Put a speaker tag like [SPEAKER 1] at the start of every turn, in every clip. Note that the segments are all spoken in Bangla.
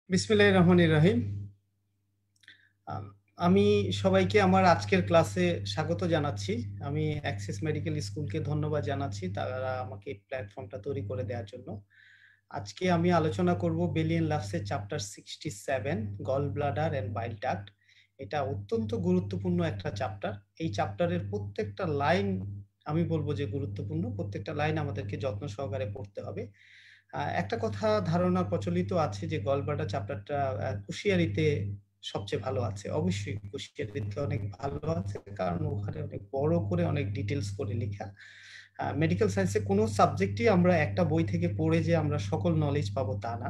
[SPEAKER 1] বিসমিল্লাহির রহমানির রহিম। আম আমি সবাইকে আমার আজকের ক্লাসে স্বাগত জানাচ্ছি। আমি অ্যাক্সিস মেডিকেল স্কুলকে ধন্যবাদ জানাচ্ছি তারা আমাকে এই প্ল্যাটফর্মটা তৈরি করে দেওয়ার জন্য। আজকে আমি আলোচনা করব বেলিয়ান লাভসের chapter 67 gall bladder and bile duct. এটা অত্যন্ত গুরুত্বপূর্ণ একটা চ্যাপ্টার। এই চ্যাপ্টারের প্রত্যেকটা লাইন আমি বলব যে গুরুত্বপূর্ণ। প্রত্যেকটা লাইন আমাদেরকে যত্ন সহকারে পড়তে হবে। একটা কথা ধারণা প্রচলিত আছে যে গলব্লাডার চ্যাপ্টারটা কুশিয়ারিতে সবচেয়ে ভালো আছে। অবশ্যই কুশিয়ারিতে অনেক ভালো আছে, কারণ ওখানে অনেক বড় করে অনেক ডিটেলস করে লেখা। মেডিকেল সায়েন্সে কোনো সাবজেক্টই আমরা একটা বই থেকে পড়ে যে আমরা সকল নলেজ পাবো তা না।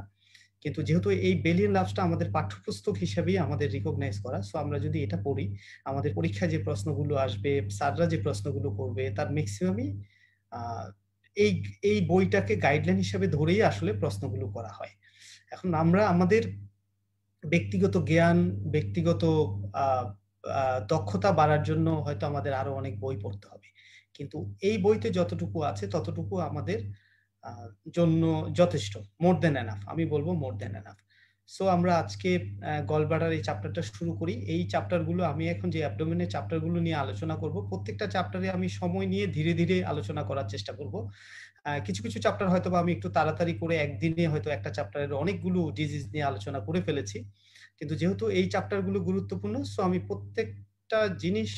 [SPEAKER 1] কিন্তু যেহেতু এই বেলিয়ান লাভসটা আমাদের পাঠ্যপুস্তক হিসেবেই আমাদের রিকগনাইজ করা, সো আমরা যদি এটা পড়ি, আমাদের পরীক্ষায় যে প্রশ্নগুলো আসবে, স্যাররা যে প্রশ্নগুলো করবে, তার ম্যাক্সিমামই এই এই বইটাকে গাইডলাইন হিসেবে ধরেই আসলে প্রশ্নগুলো করা হয়। এখন আমরা আমাদের ব্যক্তিগত জ্ঞান, ব্যক্তিগত দক্ষতা বাড়ার জন্য হয়তো আমাদের আরো অনেক বই পড়তে হবে, কিন্তু এই বইতে যতটুকু আছে ততটুকু আমাদের জন্য যথেষ্ট। মোর দেন এনাফ, আমি বলবো মোর দেন এনাফ। সো আমরা আজকে গলব্লাডার এই চ্যাপ্টারটা শুরু করি। এই চ্যাপ্টারগুলো আমি এখন যে অ্যাবডোমেনের চ্যাপ্টারগুলো নিয়ে আলোচনা করব, প্রত্যেকটা চ্যাপ্টারে আমি সময় নিয়ে ধীরে ধীরে আলোচনা করার চেষ্টা করব। কিছু কিছু চ্যাপ্টার হয়তো বা আমি একটু তাড়াতাড়ি করে একদিনে হয়তো একটা চ্যাপ্টারের অনেকগুলো ডিজিজ নিয়ে আলোচনা করে ফেলেছি, কিন্তু যেহেতু এই চ্যাপ্টারগুলো গুরুত্বপূর্ণ, সো আমি প্রত্যেকটা জিনিস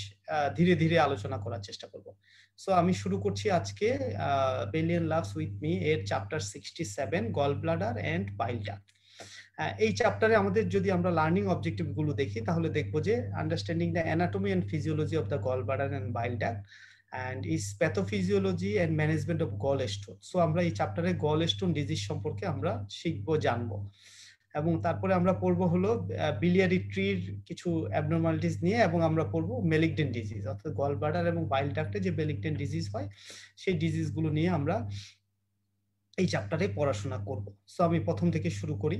[SPEAKER 1] ধীরে ধীরে আলোচনা করার চেষ্টা করব। সো আমি শুরু করছি আজকে বেলিয়ান লাভস উইথ মি এর chapter 67 gall bladder and bile duct. এই চ্যাপ্টারে আমাদের যদি আমরা লার্নিং অবজেক্টিভ গুলো দেখি, তাহলে দেখবো যে understanding the anatomy and physiology of the gall bladder and bile duct and is pathophysiology and management of gallstone. So আমরা এই চ্যাপ্টারে গলস্টোন ডিজিজ সম্পর্কে আমরা শিখবো, জানবো, এবং তারপরে আমরা পড়বো হলো বিলিয়ারি ট্রির কিছু অ্যাবনর্মালিটিস নিয়ে, এবং আমরা পড়বো মেলিগনেন্ট ডিজিজ, অর্থাৎ গল ব্লাডার এবং বাইল ডাক্টে যে মেলিগনেন্ট ডিজিজ হয় সেই ডিজিজগুলো নিয়ে আমরা এই চ্যাপ্টারে পড়াশোনা করব। সো আমি প্রথম থেকে শুরু করি।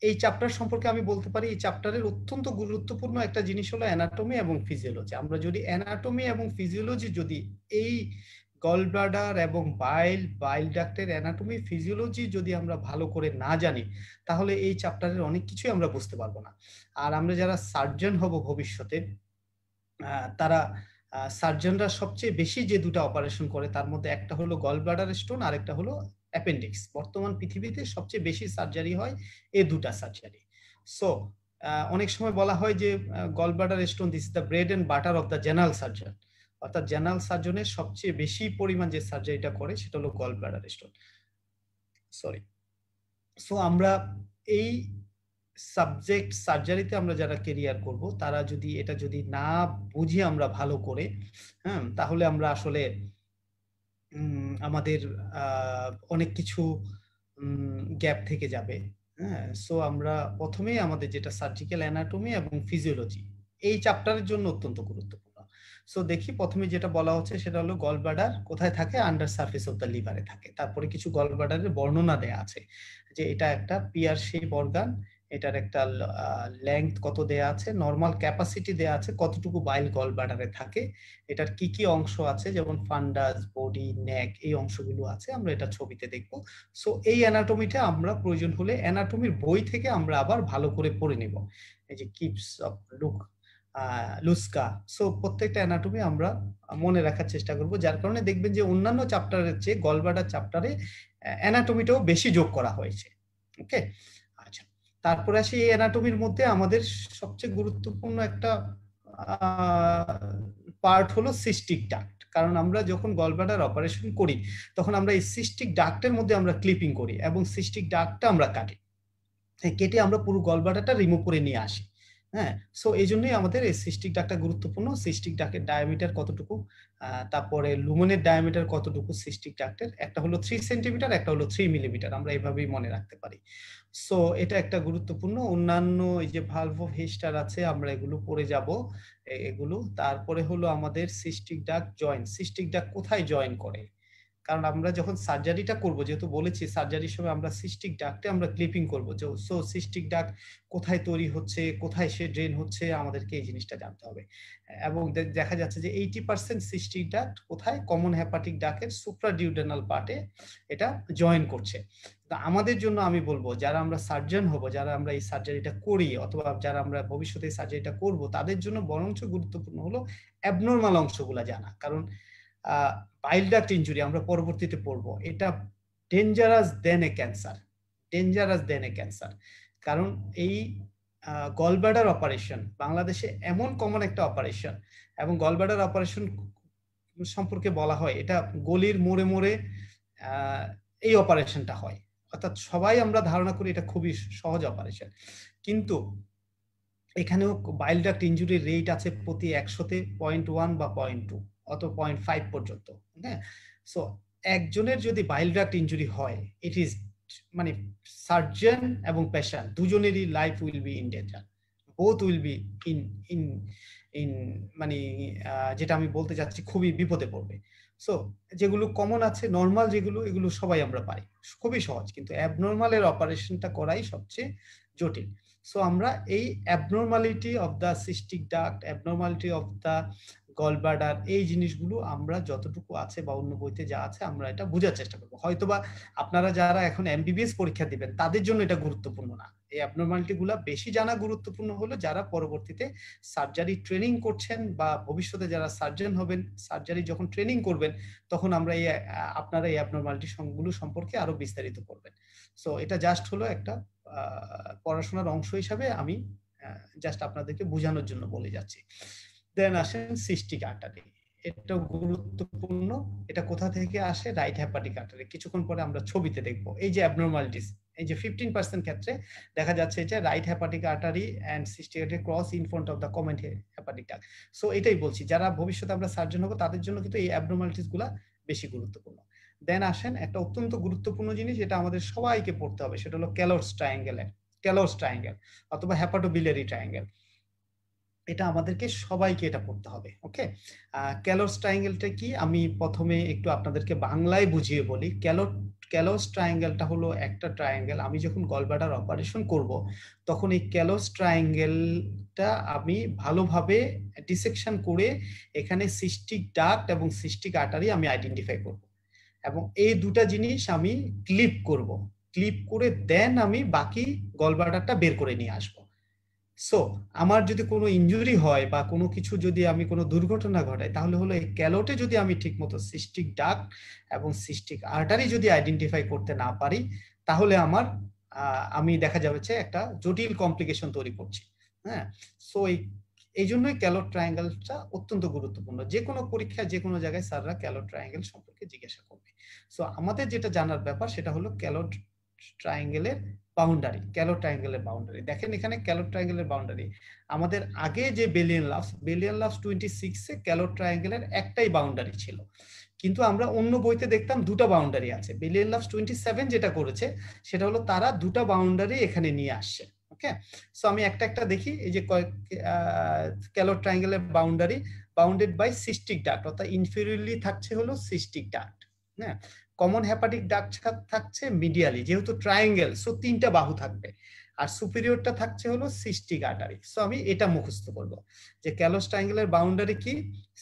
[SPEAKER 1] এই চ্যাপ্টার সম্পর্কে আমি বলতে পারি এই চ্যাপ্টারের অত্যন্ত গুরুত্বপূর্ণ একটা জিনিস হলো অ্যানাটমি এবং ফিজিওলজি। আমরা যদি অ্যানাটমি এবং ফিজিওলজি যদি এই গল ব্লাডার এবং বাইল ডাক্টের অ্যানাটমি ফিজিওলজি যদি আমরা ভালো করে না জানি, তাহলে এই চ্যাপ্টারের অনেক কিছুই আমরা বুঝতে পারবো না। আর আমরা যারা সার্জন হব ভবিষ্যতে, তারা সার্জনরা সবচেয়ে বেশি যে দুটো অপারেশন করে তার মধ্যে একটা হলো গল ব্লাডার স্টোন আর একটা হলো অ্যাপেন্ডিক্স। বর্তমান পৃথিবীতে সবচেয়ে বেশি সার্জারি হয় এই দুটা সার্জারি। সো অনেক সময় বলা হয় যে gall bladder stone this is the bread and butter of the general surgeon, অর্থাৎ জেনারেল সার্জনের সবচেয়ে বেশি পরিমাণ যে সার্জারিটা করে সেটা হলো gall bladder stone. Sorry. So আমরা এই সাবজেক্ট সার্জারিতে আমরা যারা কেরিয়ার করব, তারা যদি এটা যদি না বুঝি আমরা ভালো করে, হ্যাঁ, তাহলে আমরা আসলে আমাদের অনেক কিছু গ্যাপ থেকে যাবে। হ্যাঁ, সো আমরা প্রথমেই আমাদের যেটা সার্জিক্যাল অ্যানাটমি এবং ফিজিওলজি এই চ্যাপ্টারের জন্য অত্যন্ত গুরুত্বপূর্ণ। সো দেখি প্রথমে যেটা বলা হচ্ছে সেটা হলো গল ব্লাডার কোথায় থাকে, আন্ডার সারফেস অফ দ্য লিভারে থাকে। তারপরে কিছু গল ব্লাডারের বর্ণনা দেয়া আছে যে এটা একটা পিয়ার শেপ অর্গান, এটার একটা লেংথ কত দেয়া আছে, নর্মাল ক্যাপাসিটি দেয়া আছে, কতটুকু বাইল গল ব্লাডারে থাকে, এটার কি কি অংশ আছে, যেমন ফান্ডাস, বডি, নেক, এই অংশগুলো আছে, আমরা এটা ছবিতে দেখবো। সো এই অ্যানাটমিটা আমরা প্রয়োজন হলে অ্যানাটমির বই থেকে আমরা আবার ভালো করে পড়ে নিব। এই যে কিপস অফ লুস্কা। সো প্রত্যেকটা অ্যানাটমি আমরা মনে রাখার চেষ্টা করব, যার কারণে দেখবেন যে অন্যান্য চ্যাপ্টারের চেয়ে গলব্লাডার চ্যাপ্টারে অ্যানাটমিটাও বেশি যোগ করা হয়েছে। ওকে, আচ্ছা। তারপরে আসি এই অ্যানাটমির মধ্যে আমাদের সবচেয়ে গুরুত্বপূর্ণ একটা পার্ট হলো সিস্টিক ডাক্ট। কারণ আমরা যখন গলব্লাডার অপারেশন করি তখন আমরা এই সিস্টিক ডাক্টের মধ্যে আমরা ক্লিপিং করি এবং সিস্টিক ডাক্টটা আমরা কাটি, কেটে আমরা পুরো গলব্লাডারটা রিমুভ করে নিয়ে আসি। হ্যাঁ, সো এই জন্যই আমাদের এই সিস্টিক ডাক্টটা গুরুত্বপূর্ণ। সিস্টিক ডাক্টের ডায়ামিটার কতটুকু, তারপরে লুমেনের ডায়ামিটার কতটুকু সিস্টিক ডাক্টের, একটা হলো 3 সেন্টিমিটার, একটা হলো 3 মিলিমিটার, আমরা এভাবেই মনে রাখতে পারি। সো এটা একটা গুরুত্বপূর্ণ। অন্যান্য এই যে ভালভ অফ হেস্টার আছে, আমরা এগুলো পড়ে যাব এগুলো। তারপরে হলো আমাদের cystic duct joint, cystic duct কোথায় জয়েন করে, কারণ আমরা যখন সার্জারিটা করব, যেহেতু বলেছি সার্জারির সময় আমরা সিস্টিক ডাক্টে আমরা ক্লিপিং করব, যে সো সিস্টিক ডাক্ট কোথায় তৈরি হচ্ছে, কোথায় সে ড্রেন হচ্ছে, আমাদেরকে এই জিনিসটা জানতে হবে। এবং দেখা যাচ্ছে যে 80% সিস্টিক ডাক্ট কোথায়, কমন হেপাটিক ডাক্টের সুপ্রাডিউডেনাল পার্টে এটা জয়েন করছে। তো আমাদের জন্য আমি বলবো, যারা আমরা সার্জন হব, যারা আমরা এই সার্জারিটা করি, অথবা যারা আমরা ভবিষ্যতে এই সার্জারিটা করব, তাদের জন্য বরঞ্চ গুরুত্বপূর্ণ হলো অ্যাবনর্মাল অংশগুলো জানা। কারণ বাইল ডাক্ট ইনজুরি আমরা পরবর্তীতে পড়বো, এটা ডেঞ্জারাস দেন এ ক্যান্সার, ডেঞ্জারাস দেন এ ক্যান্সার। কারণ এই গলব্লাডার অপারেশন বাংলাদেশে এমন কমন একটা অপারেশন, এবং গলব্লাডার অপারেশন সম্পর্কে বলা হয় এটা গলির মোড়ে মোড়ে এই অপারেশনটা হয়, অর্থাৎ সবাই আমরা ধারণা করি এটা খুবই সহজ অপারেশন, কিন্তু এখানেও বাইল ডাক্ট ইনজুরির রেট আছে প্রতি 100-তে 0.1 বা 0.2 অথবা 0.5 পর্যন্ত। হ্যাঁ, সো একজনের যদি বাইল ডাক্ট ইনজুরি হয়, ইট ইজ মানে সার্জন এবং পেশেন্ট দুজনেরই life will be in danger, both will be in in in মানে যেটা আমি বলতে চাচ্ছি খুবই বিপদে পড়বে। সো যেগুলো কমন আছে, নর্মাল যেগুলো, এগুলো সবাই আমরা পারি, খুবই সহজ, কিন্তু অ্যাবনর্মালের অপারেশনটা করাই সবচেয়ে জটিল। সো আমরা এই abnormality of the cystic duct, abnormality of the gallbladder, এই জিনিসগুলো আমরা যতটুকু আছে বা অন্য বইতে যা আছে আমরা এটা বোঝার চেষ্টা করবো। হয়তোবা আপনারা যারা এখন এমবিবিএস পরীক্ষা দিবেন তাদের জন্য এটা গুরুত্বপূর্ণ না, এই অ্যাবনর্মালিটি গুলা বেশি জানা গুরুত্বপূর্ণ হলো যারা পরবর্তীতে সার্জারি ট্রেনিং করছেন, বা ভবিষ্যতে যারা সার্জন হবেন, সার্জারি যখন ট্রেনিং করবেন, তখন আমরা এই আপনারা এই অ্যাবনর্মালিটি গুলো সম্পর্কে আরো বিস্তারিত করবেন। সো এটা জাস্ট হলো একটা পড়াশোনার অংশ হিসাবে আমি জাস্ট আপনাদেরকে বোঝানোর জন্য বলে যাচ্ছি। দেন আসেন সিস্টিক আর্টারি, এটা গুরুত্বপূর্ণ। এটা কোথা থেকে আসে? Right hepatic artery. কিছুক্ষণ পরে আমরা ছবিতে দেখবো এই যে অ্যাবনর্মালিটিস, এই যে 15% ক্ষেত্রে দেখা যাচ্ছে যে right hepatic artery and cystic artery cross in front of the common hepatic duct. So এটাই বলছি, যারা ভবিষ্যতে আমরা সার্জন হবো তাদের জন্য কিন্তু এই অ্যাবনর্মালিটিস গুলা বেশি গুরুত্বপূর্ণ। দেন আসেন একটা অত্যন্ত গুরুত্বপূর্ণ জিনিস, এটা আমাদের সবাইকে পড়তে হবে, সেটা হলো ক্যালোস ট্রায়াঙ্গেল, ক্যালোস ট্রায়াঙ্গেল অথবা হেপাটোবিলিয়ারি ট্রায়াঙ্গেল। এটা আমাদেরকে সবাইকে এটা পড়তে হবে। ওকে, ক্যালোস ট্রায়াঙ্গেলটা কি আমি প্রথমে একটু আপনাদেরকে বাংলায় বুঝিয়ে বলি। ক্যালোস ট্রায়াঙ্গেলটা হলো একটা ট্রায়াঙ্গেল, আমি যখন গলব্লাডার অপারেশন করব তখন এই ক্যালোস ট্রায়াঙ্গেলটা আমি ভালোভাবে ডিসেকশন করে এখানে সিস্টিক ডাক্ট এবং সিস্টিক আর্টারি আমি আইডেন্টিফাই করব, এবং এই দুটা জিনিস আমি ক্লিপ করব, ক্লিপ করে দেন আমি বাকি গলব্লাডারটা বের করে নিয়ে আসবো। সো আমার যদি কোনো ইনজুরি হয় বা কোনো কিছু যদি আমি কোনো দুর্ঘটনা ঘটাই, তাহলে হলো এই ক্যালোটে যদি আমি ঠিকমতো সিস্টিক ডাক্ট এবং সিস্টিক আর্টারি যদি আইডেন্টিফাই করতে না পারি, তাহলে আমার আমি দেখা যাবে যে একটা জটিল কমপ্লিকেশন তৈরি করছি। হ্যাঁ, সো এই জন্যই ক্যালোট ট্রায়াঙ্গেলটা অত্যন্ত গুরুত্বপূর্ণ। যে কোনো পরীক্ষায় যে কোনো জায়গায় স্যাররা ক্যালোট ট্রায়াঙ্গেল সম্পর্কে জিজ্ঞাসা করবে। সো আমাদের যেটা জানার ব্যাপার সেটা হলো ক্যালোট ট্রায়াঙ্গেলের বাউন্ডারি, ক্যালোট ট্রায়াঙ্গেলের বাউন্ডারি। দেখেন এখানে ক্যালোট ট্রায়াঙ্গেলের বাউন্ডারি, আমাদের আগে যে বেলিয়ান লাভস 26-এ ক্যালোট ট্রায়াঙ্গেলের একটাই বাউন্ডারি ছিল, কিন্তু আমরা অন্য বইতে দেখতাম দুটো বাউন্ডারি আছে। বেলিয়ান লাভস 27 যেটা করেছে সেটা হলো তারা দুটো বাউন্ডারি এখানে নিয়ে আসছে। ওকে, সো আমি একটা একটা দেখি। এই যে ক্যালোট ট্রায়াঙ্গেলের boundary bounded by cystic duct, অর্থাৎ ইনফেরিয়রলি থাকছে হলো সিস্টিক ডাক্ট। হ্যাঁ, কমন হেপাটিক ডাক্ট থাকছে মিডিয়ালি, যেহেতু ট্রায়াঙ্গেল সো তিনটা বাহু থাকবে, আর সুপিরিয়রটা থাকছে হলো সিস্টিক আর্টারি। সো আমি এটা মুখস্থ করব যে ক্যালোস ট্রায়াঙ্গেলের বাউন্ডারি কি,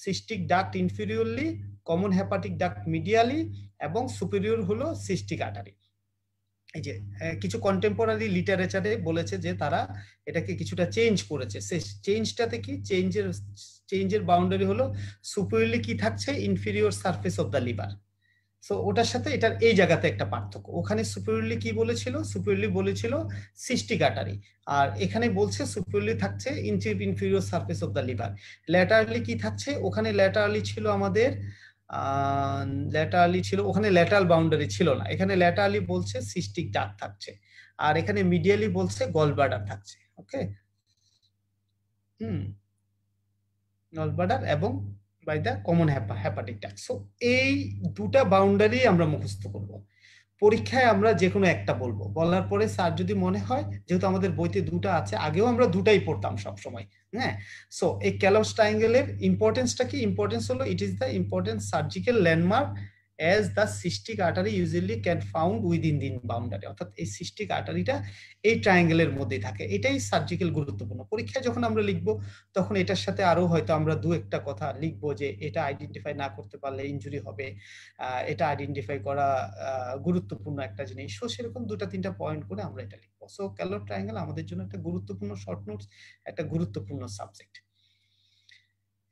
[SPEAKER 1] cystic duct inferiorly, common hepatic duct medially, এবং সুপিরিয়র হলো সিস্টিক আর্টারি। এই যে কিছু কন্টেম্পোরারি লিটারেচারে বলেছে যে তারা এটাকে কিছুটা চেঞ্জ করেছে। সেই চেঞ্জটাতে কি, চেঞ্জের বাউন্ডারি হলো সুপিরিয়রলি কি থাকছে, inferior surface of the liver. So ওটার সাথে এটার এই জায়গাতে একটা পার্থক্য। ওখানে সুপিরিয়রলি কি বলেছিল, সুপিরিয়রলি বলেছিল সিস্টিক আর্টারি, আর এখানে বলছে সুপিরিয়রলি থাকছে inferior surface of the liver. Laterally কি থাকছে, ওখানে ল্যাটারালি ছিল আমাদের ওখানে ল্যাটারাল বাউন্ডারি ছিল না, এখানে ল্যাটারালি বলছে সিস্টিক ডাক্ট থাকছে, আর এখানে মিডিয়ালি বলছে গলব্লাডার থাকছে। ওকে, গলব্লাডার এবং by the common hepatic duct. So এই দুটা বাউন্ডারি আমরা মুখস্থ করব। পরীক্ষায় আমরা যে কোনো একটা বলবো, বলার পরে স্যার যদি মনে হয়, যেহেতু আমাদের বইতে দুটো আছে, আগেও আমরা দুটাই পড়তাম সব সময়। হ্যাঁ, সো এই ক্যালোস ট্রায়াঙ্গেলের ইম্পর্টেন্সটা কি, ইম্পর্টেন্স হলো it is the important surgical landmark as the cystic artery usually can found within the boundary, অর্থাৎ এই সিস্টিক আর্টারিটা এই ট্রায়াঙ্গেলের মধ্যেই থাকে। এটাই সার্জিক্যাল গুরুত্বপূর্ণ। পরীক্ষায় যখন আমরা লিখব তখন এটার সাথে আরো হয়তো আমরা দু একটা কথা লিখবো যে এটা আইডেন্টিফাই না করতে পারলে ইনজুরি হবে, এটা আইডেন্টিফাই করা গুরুত্বপূর্ণ একটা জিনিস। সো সেরকম দুটা তিনটা পয়েন্ট করে আমরা এটা লিখবো। সো ক্যালোট ট্রায়াঙ্গেল আমাদের জন্য একটা গুরুত্বপূর্ণ শর্ট নোটস, একটা গুরুত্বপূর্ণ সাবজেক্ট।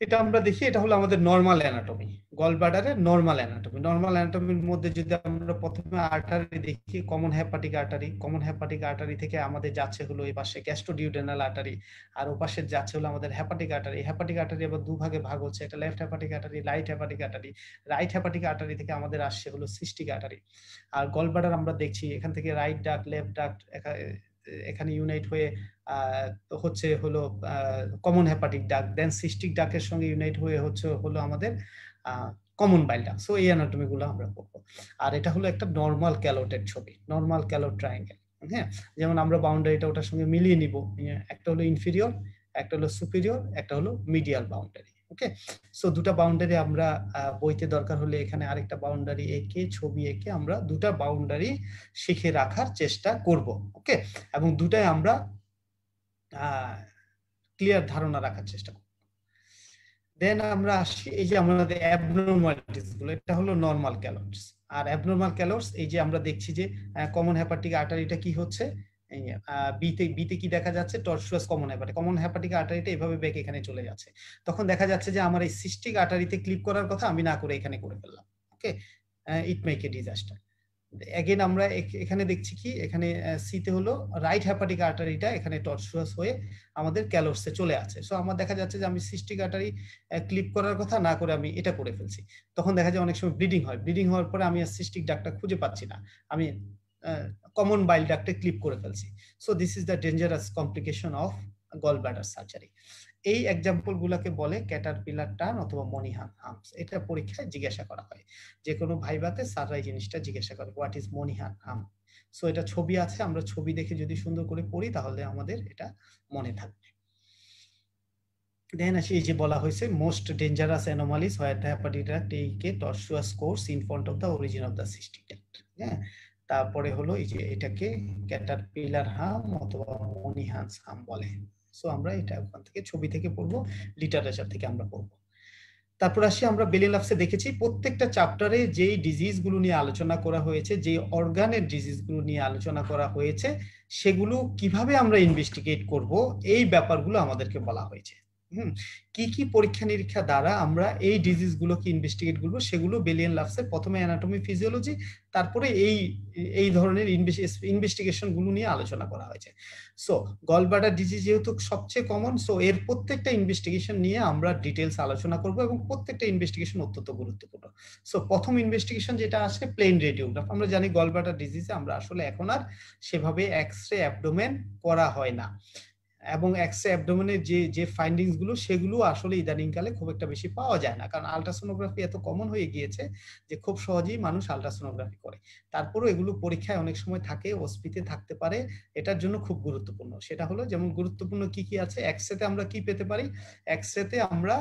[SPEAKER 1] এটা আমরা দেখি, এটা হলো আমাদের নরমাল অ্যানাটমি, গল ব্লাডারের নরমাল অ্যানাটমি। নরমাল অ্যানাটমির মধ্যে যদি আমরা প্রথমে আর্টারি দেখি, common hepatic artery. Common hepatic artery থেকে আমাদের যাচ্ছে হলো এই পাশে গ্যাস্ট্রোডিউডেনাল আর্টারি, আর ও পাশে যাচ্ছে হলো আমাদের হেপাটিক আর্টারি। হেপাটিক আর্টারি আবার দুভাগে ভাগ হচ্ছে, এটা left hepatic artery, right hepatic artery. Right hepatic artery থেকে আমাদের আসছে হলো সিস্টিক আর্টারি। আর গল ব্লাডার আমরা দেখছি এখান থেকে রাইট ডাক্ট, লেফট ডাক্ট এখানে ইউনাইট হয়ে হচ্ছে হলো কমন হেপাটিক ডাক, দেন সিস্টিক ডাকের সঙ্গে ইউনাইট হয়ে হচ্ছে হলো আমাদের কমন বাইল ডাক। সো এই অ্যানাটমি গুলো আমরা পড়বো। আর এটা হলো একটা নরমাল ক্যালোটের ছবি, নরমাল ক্যালোট ট্রায়াঙ্গেল। হ্যাঁ, যেমন আমরা বাউন্ডারিটা ওটার সঙ্গে মিলিয়ে নিব, একটা হলো ইনফিরিয়র, একটা হলো সুপিরিয়র, একটা হলো মিডিয়াল বাউন্ডারি। ওকে, সো দুটা বাউন্ডারি আমরা বইতে দরকার হলে এখানে আরেকটা বাউন্ডারি এঁকে, ছবি এঁকে আমরা দুটা বাউন্ডারি শিখে রাখার চেষ্টা করব। ওকে, এবং দুটাই আমরা ক্লিয়ার ধারণা রাখার চেষ্টা করব। দেন আমরা আসি এই যে আমাদের অ্যাবনরমালিটিস গুলো, এটা হলো নরমাল ক্যালোটস। আর অ্যাবনরমাল ক্যালোটস এই যে আমরা দেখছি যে কমন হেপাটিক আর্টারিটা কি হচ্ছে, বিতে কি দেখা যাচ্ছে, টর্সুয়াস কমন হেপাটিক। কমন হেপাটিক আর্টারিটা এভাবে বেঁক এখানে চলে যাচ্ছে। তখন দেখা যাচ্ছে যে আমার এই সিস্টিক আর্টারিতে ক্লিপ করার কথা আমি না করে এখানে করে ফেললাম। Okay, it make a disaster. Again আমরা এখানে দেখছি কি, এখানে সিতে হলো রাইট হেপাটিক আর্টারিটা এখানে টর্সুয়াস হয়ে আমাদের ক্যালোটসে চলে আছে। সো আমার দেখা যাচ্ছে যে আমি সিস্টিক আর্টারি ক্লিপ করার কথা না করে আমি এটা করে ফেলছি। তখন দেখা যায় অনেক সময় ব্লিডিং হয়। ব্লিডিং হওয়ার পরে আমি আর সিস্টিক ডাকটা খুঁজে পাচ্ছি না, আমি কমন বাইল ডাকটা ক্লিপ করে ফেলছি। So this is the dangerous complication of gall bladder surgery. এই এক্সাম্পল গুলাকে বলে ক্যাটারপিলার টার্ন অথবা মনিহান হাম্পস। এটা পরীক্ষায় জিজ্ঞাসা করা হয়, যে কোনো ভাইভাতে স্যাররা এই জিনিসটা জিজ্ঞাসা করে, হোয়াট ইজ মনিহান হাম্প। সো এটা ছবি আছে, আমরা ছবি দেখে যদি সুন্দর করে পড়ি তাহলে আমাদের এটা মনে থাকবে। দেন আসি এই যে বলা হয়েছে most dangerous anomalies where the hepatic take a tortuous course in front of the origin of the cystic duct. হ্যাঁ, তারপরে হলো এই যে এটাকে ক্যাটারপিলার হাম অথবা মনিহান্স হাম বলে। সো আমরা এটা ওখান থেকে ছবি থেকে পড়বো, লিটারেচার থেকে আমরা পড়বো। তারপর আসি আমরা বেলিলাফসে দেখেছি প্রত্যেকটা চ্যাপ্টারে যেই ডিজিজ গুলো নিয়ে আলোচনা করা হয়েছে, যে অর্গানের ডিজিজ গুলো নিয়ে আলোচনা করা হয়েছে, সেগুলো কিভাবে আমরা ইনভেস্টিগেট করব এই ব্যাপারগুলো আমাদেরকে বলা হয়েছে। কি কি পরীক্ষা নিরীক্ষা দ্বারা আমরা এই ডিজিজ গুলোকে ইনভেস্টিগেট করবো সেগুলো বেলিয়ান লাভসের প্রথমে অ্যানাটমি ফিজিওলজি, তারপরে এই ধরনের ইনভেস্টিগেশন গুলো নিয়ে আলোচনা করা হয়েছে। সো গল ব্লাডার ডিজিজ যেহেতু সবচেয়ে কমন, সো এর প্রত্যেকটা ইনভেস্টিগেশন নিয়ে আমরা ডিটেলস আলোচনা করব এবং প্রত্যেকটা ইনভেস্টিগেশন অত্যন্ত গুরুত্বপূর্ণ। সো প্রথম ইনভেস্টিগেশন যেটা আসে প্লেন রেডিওগ্রাফ। আমরা জানি গল ব্লাডার ডিজিজে আমরা আসলে এখন আর সেভাবে এক্স-রে অ্যাবডোমেন করা হয় না, এবং এক্স-রে অ্যাবডোমেনের যে ফাইন্ডিংস গুলো সেগুলো আসলে ইদানিংকালে খুব একটা বেশি পাওয়া যায় না, কারণ আলট্রাসোনোগ্রাফি এত কমন হয়ে গিয়েছে যে খুব সহজেই মানুষ আলট্রাসোনোগ্রাফি করে। তারপরেও এগুলো পরীক্ষায় অনেক সময় থাকে, ওসপিতে থাকতে পারে, এটার জন্য খুব গুরুত্বপূর্ণ। সেটা হলো যেমন গুরুত্বপূর্ণ কি কি আছে, এক্স-রেতে আমরা কি পেতে পারি, এক্স-রেতে আমরা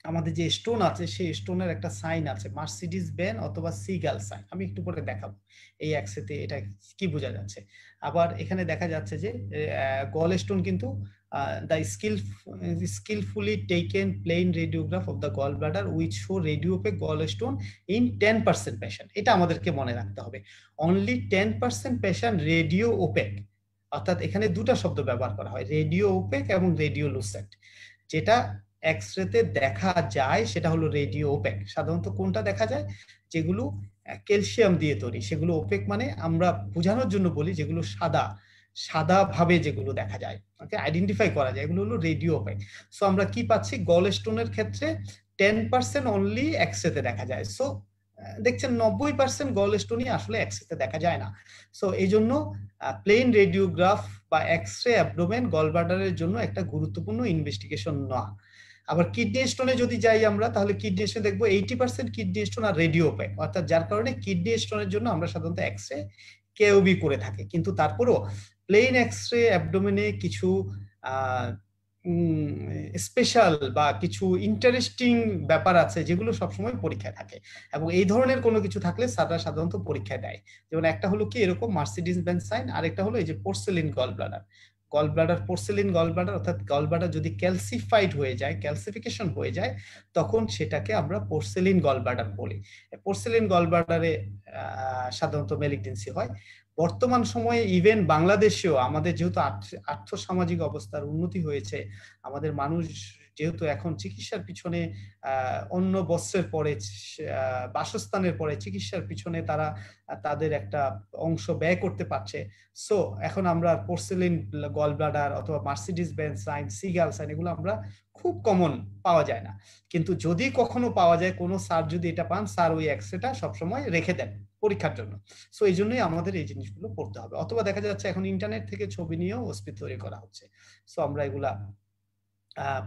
[SPEAKER 1] আমাদের যে স্টোন আছে সেই স্টোনের একটা সাইন আছে, মার্সিডিজ বেন অথবা সিগাল সাইন, আমি একটু পরে দেখাবো এই এক্স-রেতে এটা কি বোঝা যাচ্ছে। আবার এখানে দেখা যাচ্ছে যে গল স্টোন কিন্তু the skillfully taken plain radiograph of the gallbladder which show radiopaque gallstone in 10% patient। এটা আমাদেরকে মনে রাখতে হবে, only 10% patient radio opaque, অর্থাৎ এখানে দুটা শব্দ ব্যবহার করা হয়, রেডিও ওপেক এবং রেডিও লুসেন্ট। যেটা এক্স-রেতে দেখা যায় সেটা হলো রেডিও ওপেক। সাধারণত কোনটা দেখা যায়, যেগুলো ক্যালসিয়াম দিয়ে তৈরি, সেগুলো ওপেক মানে আমরা বোঝানোর জন্য বলি যেগুলো সাদা সাদা ভাবে যেগুলো দেখা যায়, ওকে, আইডেন্টিফাই করা যায়, এগুলো হলো রেডিও ওপেক। সো আমরা কি পাচ্ছি, গল স্টোনের ক্ষেত্রে 10% অনলি এক্স-রেতে দেখা যায়। সো দেখছেন 90% গল স্টোনই আসলে এক্স-রেতে দেখা যায় না। সো এই জন্য প্লেন রেডিওগ্রাফ বা এক্স-রে অ্যাবডোমেন গলব্লাডারের জন্য একটা গুরুত্বপূর্ণ ইনভেস্টিগেশন না। আবার কিডনি স্টোনে যদি যাই আমরা, তাহলে কিডনি স্টোনে দেখবো 80% কিডনি স্টোন আর রেডিও ওপেক, অর্থাৎ যার কারণে কিডনি স্টোনের জন্য আমরা সাধারণত এক্স-রে কেওবি করে থাকি। কিন্তু তারপরও প্লেন এক্স-রে অ্যাবডোমেনে কিছু স্পেশাল বা কিছু ইন্টারেস্টিং ব্যাপার আছে যেগুলো সবসময় পরীক্ষায় থাকে, এবং এই ধরনের কোনো কিছু থাকলে স্যাররা সাধারণত পরীক্ষায় দেয়। যেমন একটা হলো কি এরকম মার্সিডিজ বেঞ্জ সাইন, আরেকটা হলো এই যে porcelain gall bladder. Gall bladder, porcelain gall bladder, অর্থাৎ গল ব্লাডার যদি ক্যালসিফাইড হয়ে যায়, ক্যালসিফিকেশন হয়ে যায়, তখন সেটাকে আমরা পোর্সেলিন গল ব্লাডার বলি। পোর্সেলিন গল ব্লাডারে সাধারণত মেলিগনেন্সি হয়। বর্তমান সময়ে ইভেন বাংলাদেশেও আমাদের যেহেতু আর্থসামাজিক অবস্থার উন্নতি হয়েছে, আমাদের মানুষ যেহেতু এখন চিকিৎসার পিছনে অন্য বস্ত্রের পরে, বাসস্থানের পরে চিকিৎসার পিছনে তারা তাদের একটা অংশ ব্যয় করতে পারছে, সো এখন আমরা পোর্সেলিন গল ব্লাডার অথবা Mercedes Benz sign, seagull sign এগুলো আমরা খুব কমন পাওয়া যায় না। কিন্তু যদি কখনো পাওয়া যায়, কোনো স্যার যদি এটা পান, স্যার ওই এক্সরেটা সবসময় রেখে দেন পরীক্ষার জন্য। সো এই জন্যই আমাদের এই জিনিসগুলো পড়তে হবে। অথবা দেখা যাচ্ছে এখন ইন্টারনেট থেকে ছবি নিয়েও ওসপি তৈরি করা হচ্ছে, সো আমরা এগুলা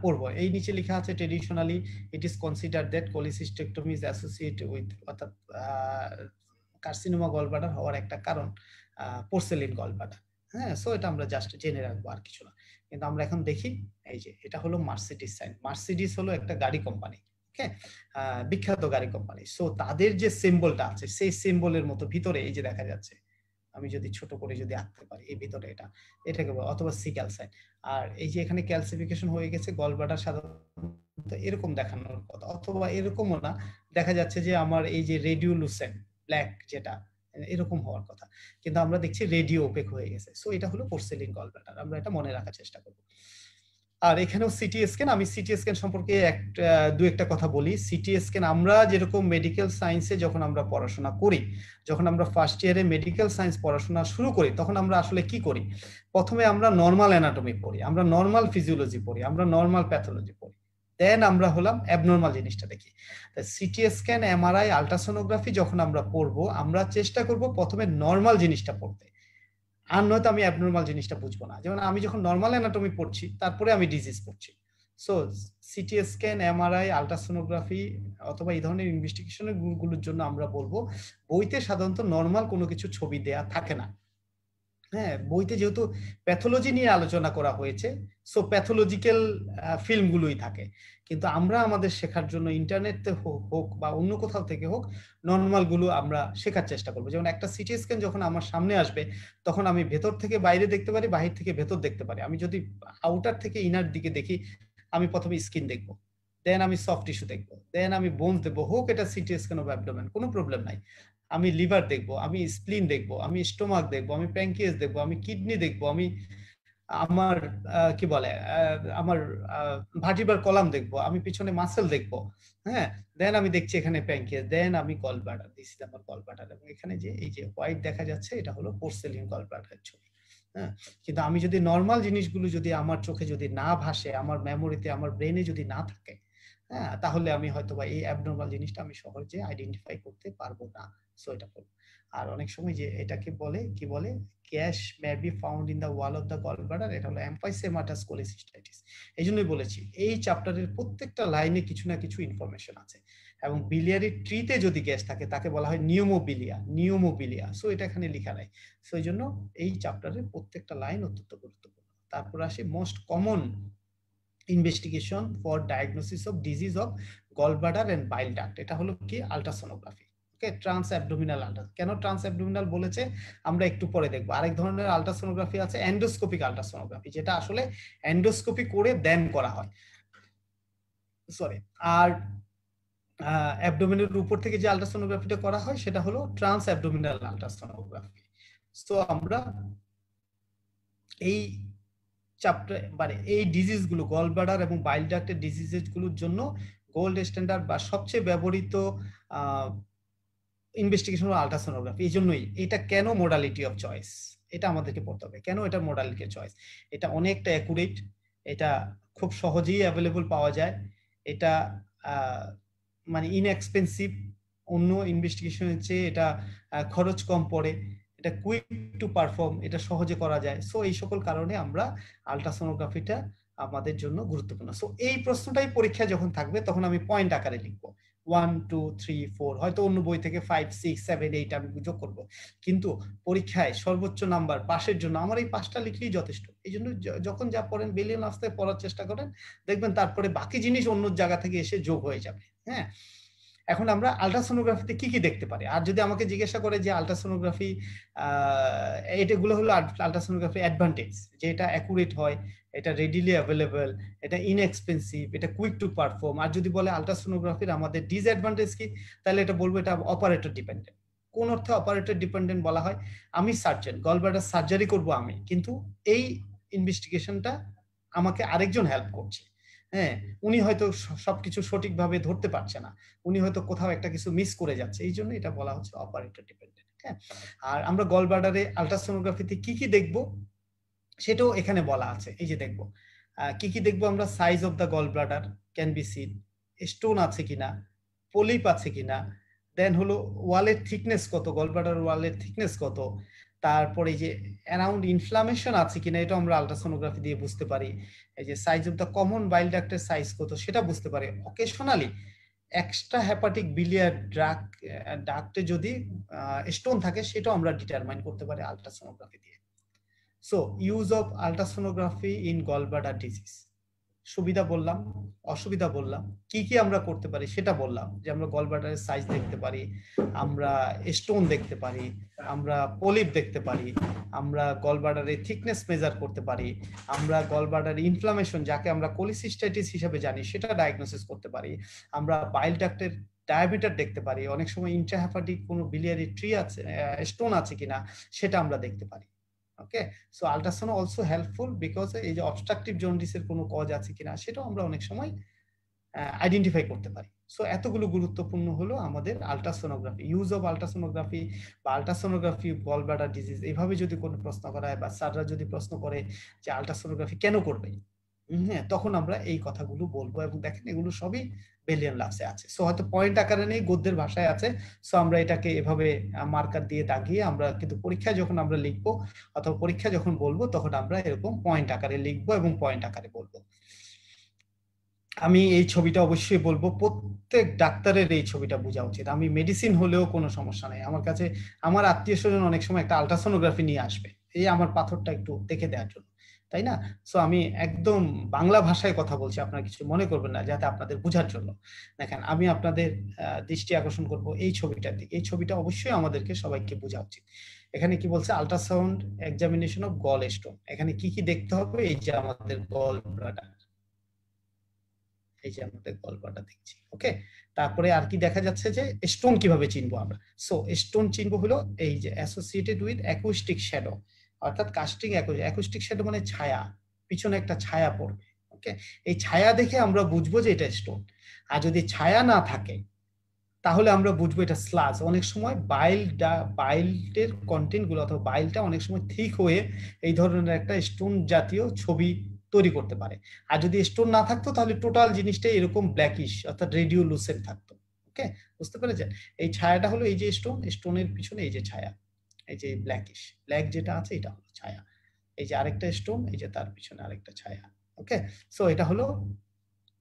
[SPEAKER 1] পড়বো। এই নিচে লেখা আছে traditionally it is consider that cholecystectomy is associated with, অর্থাৎ কার্সিনোমা গলব্লাডার হওয়ার একটা কারণ পোর্সেলিন গলব্লাডার। হ্যাঁ, সো এটা আমরা জাস্ট জেনে রাখবো, আর কিছু না। কিন্তু আমরা এখন দেখি, এই যে এটা হলো মার্সিডিজ সাইন। মার্সিডিজ হলো একটা গাড়ি কোম্পানি, ওকে, বিখ্যাত গাড়ি কোম্পানি। সো তাদের যে সিম্বলটা আছে, সেই সিম্বলের মতো ভিতরে এই যে দেখা যাচ্ছে, আমি যদি ছোট করে যদি আঁকতে পারি, এই ভিতরে এটাকে বলে, অথবা সিকাল সাইন। আর এই যে এখানে ক্যালসিফিকেশন হয়ে গেছে, গলব্লাডার সাধারণত এরকম দেখানোর কথা, অথবা এরকমও না, দেখা যাচ্ছে যে আমার এই যে রেডিওলুসেন্ট ব্ল্যাক যেটা, এরকম হওয়ার কথা, কিন্তু আমরা দেখছি রেডিও ওপেক হয়ে গেছে। সো এটা হলো পোর্সেলিন গলব্লাডার, আমরা এটা মনে রাখার চেষ্টা করব। আর এখানেও সিটি স্ক্যান, আমি সিটি স্ক্যান সম্পর্কে দু একটা কথা বলি। সিটি স্ক্যান আমরা যেরকম মেডিকেল সায়েন্সে যখন আমরা পড়াশোনা করি, যখন আমরা ফার্স্ট ইয়ারে মেডিকেল সায়েন্স পড়াশোনা শুরু করি, তখন আমরা আসলে কি করি? প্রথমে আমরা নর্মাল অ্যানাটমি পড়ি, আমরা নর্মাল ফিজিওলজি পড়ি, আমরা নর্মাল প্যাথোলজি পড়ি, দেন আমরা হলাম অ্যাবনর্মাল জিনিসটা দেখি। সিটি স্ক্যান, এমআরআই, আলট্রাসোনোগ্রাফি যখন আমরা পড়বো, আমরা চেষ্টা করব প্রথমে নর্মাল জিনিসটা পড়তে, আর নয়তো আমি অ্যাবনর্মাল জিনিসটা বুঝবো না। যেমন আমি যখন নর্মাল অ্যানাটমি পড়ছি, তারপরে আমি ডিজিজ পড়ছি। So CT scan, MRI, ultrasonography অথবা এই ধরনের ইনভেস্টিগেশন গুলোর জন্য আমরা বলবো, বইতে সাধারণত নর্মাল কোনো কিছু ছবি দেয়া থাকে না। হ্যাঁ, বইতে যেহেতু প্যাথোলজি নিয়ে আলোচনা করা হয়েছে, সো প্যাথোলজিক্যাল ফিল্মগুলোই থাকে। কিন্তু আমরা আমাদের শেখার জন্য ইন্টারনেটে হোক বা অন্য কোথাও থেকে হোক, নর্মাল গুলো আমরা শেখার চেষ্টা করবো। যেমন একটা সিটি স্ক্যান যখন আমার সামনে আসবে, তখন আমি ভেতর থেকে বাইরে দেখতে পারি, বাহির থেকে ভেতর দেখতে পারি। আমি যদি আউটার থেকে ইনার দিকে দেখি, আমি প্রথমে স্কিন দেখবো, দেন আমি সফট টিস্যু দেখবো, দেন আমি বোনস দেখবো, হোক এটা সিটি স্ক্যান অফ অ্যাবডোমেন, কোনো প্রবলেম নাই। আমি লিভার দেখবো, আমি স্প্লিন দেখবো, আমি স্টোমাক দেখবো, আমি প্যানক্রিয়াস দেখবো, আমি কিডনি দেখবো, আমি আমার কি বলে আমার ভার্টিব্রাল কলাম দেখবো, আমি পিছনে মাসেল দেখবো। হ্যাঁ, দেন আমি দেখছি এখানে প্যানক্রিয়াস, দেন আমি গল ব্লাডার, দিস ইজ আমার গল ব্লাডার, এবং এখানে যে এই যে হোয়াইট দেখা যাচ্ছে, এটা হলো পোর্সেলিন গল ব্লাডারের ছবি। হ্যাঁ, কিন্তু আমি যদি নর্মাল জিনিসগুলো যদি আমার চোখে যদি না ভাসে, আমার মেমোরিতে, আমার ব্রেনে যদি না থাকে, হ্যাঁ, তাহলে আমি হয়তো বা এই অ্যাবনর্মাল জিনিসটা আমি সহজে আইডেন্টিফাই করতে পারবো না। সো এটা বলবো। আর অনেক সময় যে এটাকে বলে কি বলে, gas may be found in the wall of the gall bladder, এটা হলো এমফাইসেমাটাস কোলিসিস্টাইটিস। এই জন্যই বলেছি এই চ্যাপ্টারের প্রত্যেকটা লাইনে কিছু না কিছু ইনফরমেশন আছে। এবং বিলিয়ারি ট্রিতে যদি গ্যাস থাকে, তাকে বলা হয় নিউমোবিলিয়া, নিউমোবিলিয়া। সো এটা এখানে লেখা নাই। সো এই জন্য এই চ্যাপ্টারের প্রত্যেকটা লাইন অত্যন্ত গুরুত্বপূর্ণ। তারপর আসি most common investigation for diagnosis of disease of gallbladder and bile duct, এটা হলো কি ultrasonography. Okay, trans abdominal ultra, কেন ট্রান্স অ্যাবডোমিনাল বলেছে আমরা একটু পরে দেখবো। আরেক ধরনের আল্ট্রাসোনোগ্রাফি আছে এন্ডোস্কোপিক আল্ট্রাসোনোগ্রাফি, যেটা আসলে এন্ডোস্কোপি করে দেন করা হয়, সরি। আর অ্যাবডোমিনের উপর থেকে যে আল্ট্রাসোনোগ্রাফিটা করা হয়, সেটা হলো ট্রান্স অ্যাবডোমিনাল আল্ট্রাসোনোগ্রাফি। সো আমরা এই চ্যাপ্টার মানে এই ডিজিজ গুলো, গল ব্লাডার এবং বাইল ডাক্টের ডিজিজেস গুলোর জন্য গোল্ড স্ট্যান্ডার্ড বা সবচেয়ে ব্যবহৃত ইনভেস্টিগেশন হলো আল্ট্রাসোনোগ্রাফি। এই জন্যই এটা কেন মডালিটি অফ চয়েস, এটা আমাদেরকে পড়তে হবে, কেন এটা মডালিটি অফ চয়েস। এটা অনেকটা অ্যাকুরেট, এটা খুব সহজেই অ্যাভেলেবল পাওয়া যায়, এটা মানে ইনএক্সপেন্সিভ, অন্য ইনভেস্টিগেশনের চেয়ে এটা খরচ কম পড়ে, এটা কুইক টু পারফর্ম, এটা সহজে করা যায়। সো এই সকল কারণে আমরা আল্ট্রাসোনোগ্রাফিটা আমাদের জন্য গুরুত্বপূর্ণ। সো এই প্রশ্নটাই পরীক্ষা যখন থাকবে, তখন আমি পয়েন্ট আকারে লিখবো, 1 2 3 4, হয়তো অন্য বই থেকে 5 6 7 8 আমি যোগ করব, কিন্তু পরীক্ষায় সর্বোচ্চ নাম্বার পাশের জন্য আমার এই 5টা লিখলেই যথেষ্ট। এই জন্য যখন যা পড়েন বেলিয়ান আস্তে পড়ার চেষ্টা করেন, দেখবেন তারপরে বাকি জিনিস অন্য জায়গা থেকে এসে যোগ হয়ে যাবে। হ্যাঁ, এখন আমরা আল্ট্রাসোনোগ্রাফিতে কি কি দেখতে পারি, আর যদি আমাকে জিজ্ঞাসা করে যে আল্ট্রাসোনোগ্রাফি এটাগুলো হলো আল্ট্রাসোনোগ্রাফি অ্যাডভান্টেজ, যে এটা অ্যাকুরেট হয়, এটা রেডিলি অ্যাভেলেবল, এটা ইনএক্সপেন্সিভ, এটা কুইক টু পারফর্ম। আর যদি বলে আল্ট্রাসোনোগ্রাফির আমাদের ডিসঅ্যাডভান্টেজ কি, তাহলে এটা বলবো এটা অপারেটর ডিপেন্ডেন্ট। কোন অর্থে অপারেটর ডিপেন্ডেন্ট বলা হয়? আমি সার্জন, গলব্লাডার সার্জারি করব আমি, কিন্তু এই ইনভেস্টিগেশনটা আমাকে আরেকজন হেল্প করছে। হ্যাঁ, উনি হয়তো সবকিছু সঠিকভাবে ধরতে পারছে না, উনি হয়তো কোথাও একটা কিছু মিস করে যাচ্ছে, এই জন্য এটা বলা হচ্ছে অপারেটর ডিপেন্ডেন্ট। হ্যাঁ, আর আমরা গলব্লাডারে আল্ট্রাসোনোগ্রাফিতে কি কি দেখবো সেটাও এখানে বলা আছে। এই যে দেখবো কি কি দেখবো আমরা, size of the gall bladder can be seen, stone আছে কিনা, পলিপ আছে কিনা, দেন হলো ওয়ালের থিকনেস কত, গল ব্লাডার ওয়ালের থিকনেস কত, তারপরে এই যে অ্যারাউন্ড ইনফ্লামেশন আছে কিনা, এটা আমরা আল্ট্রাসোনোগ্রাফি দিয়ে বুঝতে পারি। এই যে size of the common bile ডাক্টের সাইজ কত সেটা বুঝতে পারি। অকেশনালি এক্সট্রা হেপাটিক বিলিয়ার ডাক্টে যদি স্টোন থাকে সেটাও আমরা ডিটারমাইন করতে পারি আল্ট্রাসোনোগ্রাফি দিয়ে। So use of ultrasonography in gallbladder disease, সুবিধা বললাম, অসুবিধা বললাম, কি কি আমরা করতে পারি সেটা বললাম, যে আমরা গলব্লাডারের সাইজ দেখতে পারি, আমরা স্টোন দেখতে পারি, আমরা পলিপ দেখতে পারি, আমরা গলব্লাডারের থিকনেস মেজার করতে পারি, আমরা গলব্লাডার ইনফ্লামেশন যাকে আমরা কোলিসিস্টাইটিস হিসেবে জানি সেটা ডায়াগনোসিস করতে পারি, আমরা বাইল ডাক্টের ডায়ামিটার দেখতে পারি, অনেক সময় ইন্ট্রাহেপাটিক কোনো বিলিয়ারি ট্রি আছে, স্টোন আছে কিনা সেটা আমরা দেখতে পারি। Okay, so ultrasound also helpful because এই যে অবস্ট্রাকটিভ জন্ডিসের কোনো কজ আছে কিনা সেটাও আমরা অনেক সময় আইডেন্টিফাই করতে পারি। সো এতগুলো গুরুত্বপূর্ণ হলো আমাদের আল্ট্রাসোনোগ্রাফি, ইউজ অফ আল্ট্রাসোনোগ্রাফি বা আল্ট্রাসোনোগ্রাফি গল ব্লাডার ডিজিজ। এইভাবে যদি কোনো প্রশ্ন করা হয় বা স্যাররা যদি প্রশ্ন করে যে আল্ট্রাসোনোগ্রাফি কেন করবে, হ্যাঁ, তখন আমরা এই কথাগুলো বলবো। এবং দেখেন এগুলো সবই বেলিয়ান লাভসে আছে, সো হয়তো পয়েন্ট আকারে নেই, গদ্যের ভাষায় আছে। সো আমরা এটাকে এভাবে মার্কার দিয়ে দাগিয়ে আমরা কিন্তু পরীক্ষায় যখন আমরা লিখবো অথবা পরীক্ষা যখন বলবো তখন আমরা এরকম পয়েন্ট আকারে লিখবো এবং পয়েন্ট আকারে বলবো। আমি এই ছবিটা অবশ্যই বলবো প্রত্যেক ডাক্তারের এই ছবিটা বোঝা উচিত। আমি মেডিসিন হলেও কোনো সমস্যা নেই, আমার কাছে আমার আত্মীয় স্বজন অনেক সময় একটা আল্ট্রাসোনোগ্রাফি নিয়ে আসবে এই আমার পাথরটা একটু দেখে দেওয়ার জন্য, তাই না? সো আমি একদম বাংলা ভাষায় কথা বলছি, আপনারা কিছু মনে করবেন না, যাতে আপনাদের বোঝার জন্য। দেখেন আমি আপনাদের দৃষ্টি আকর্ষণ করব এই ছবিটার দিকে। এই ছবিটা অবশ্যই আমাদেরকে সবাইকে বোঝা উচিত। এখানে কি বলছে, ultrasound examination of gall stone. এখানে কি কি দেখতে হবে, এই যে আমাদের গল ব্লাডার, এই যে আমাদের গল্পটা দেখছি। ওকে, তারপরে আর কি দেখা যাচ্ছে যে স্টোন কিভাবে চিনবো আমরা। সো স্টোন চিনবো হলো এই যে অ্যাসোসিয়েটেড উইথ অ্যাকুস্টিক শ্যাডো, অর্থাৎ কাস্টিং অ্যাকুস্টিক শ্যাডো মানে ছায়া, পিছনে একটা ছায়া পড়বে। ওকে, এই ছায়া দেখে আমরা বুঝবো যে এটা স্টোন। আর যদি ছায়া না থাকে তাহলে আমরা বুঝবো এটা স্লাজ। অনেক সময় বাইলের কন্টেন্ট গুলো অথবা বাইলটা অনেক সময় ঠিক হয়ে এই ধরনের একটা স্টোন জাতীয় ছবি তৈরি করতে পারে। আর যদি স্টোন না থাকতো তাহলে টোটাল জিনিসটা এরকম ব্ল্যাকিশ অর্থাৎ রেডিওলুসেন্ট থাকতো। ওকে, বুঝতে পেরেছেন? এই ছায়াটা হলো এই যে স্টোন, স্টোনের পিছনে এই যে ছায়া, এই যে ব্ল্যাকিশ, ব্ল্যাক যেটা আছে এটা হলো ছায়া। এই যে আরেকটা স্টোন, এই যে তার পিছনে আরেকটা ছায়া। ওকে, সো এটা হলো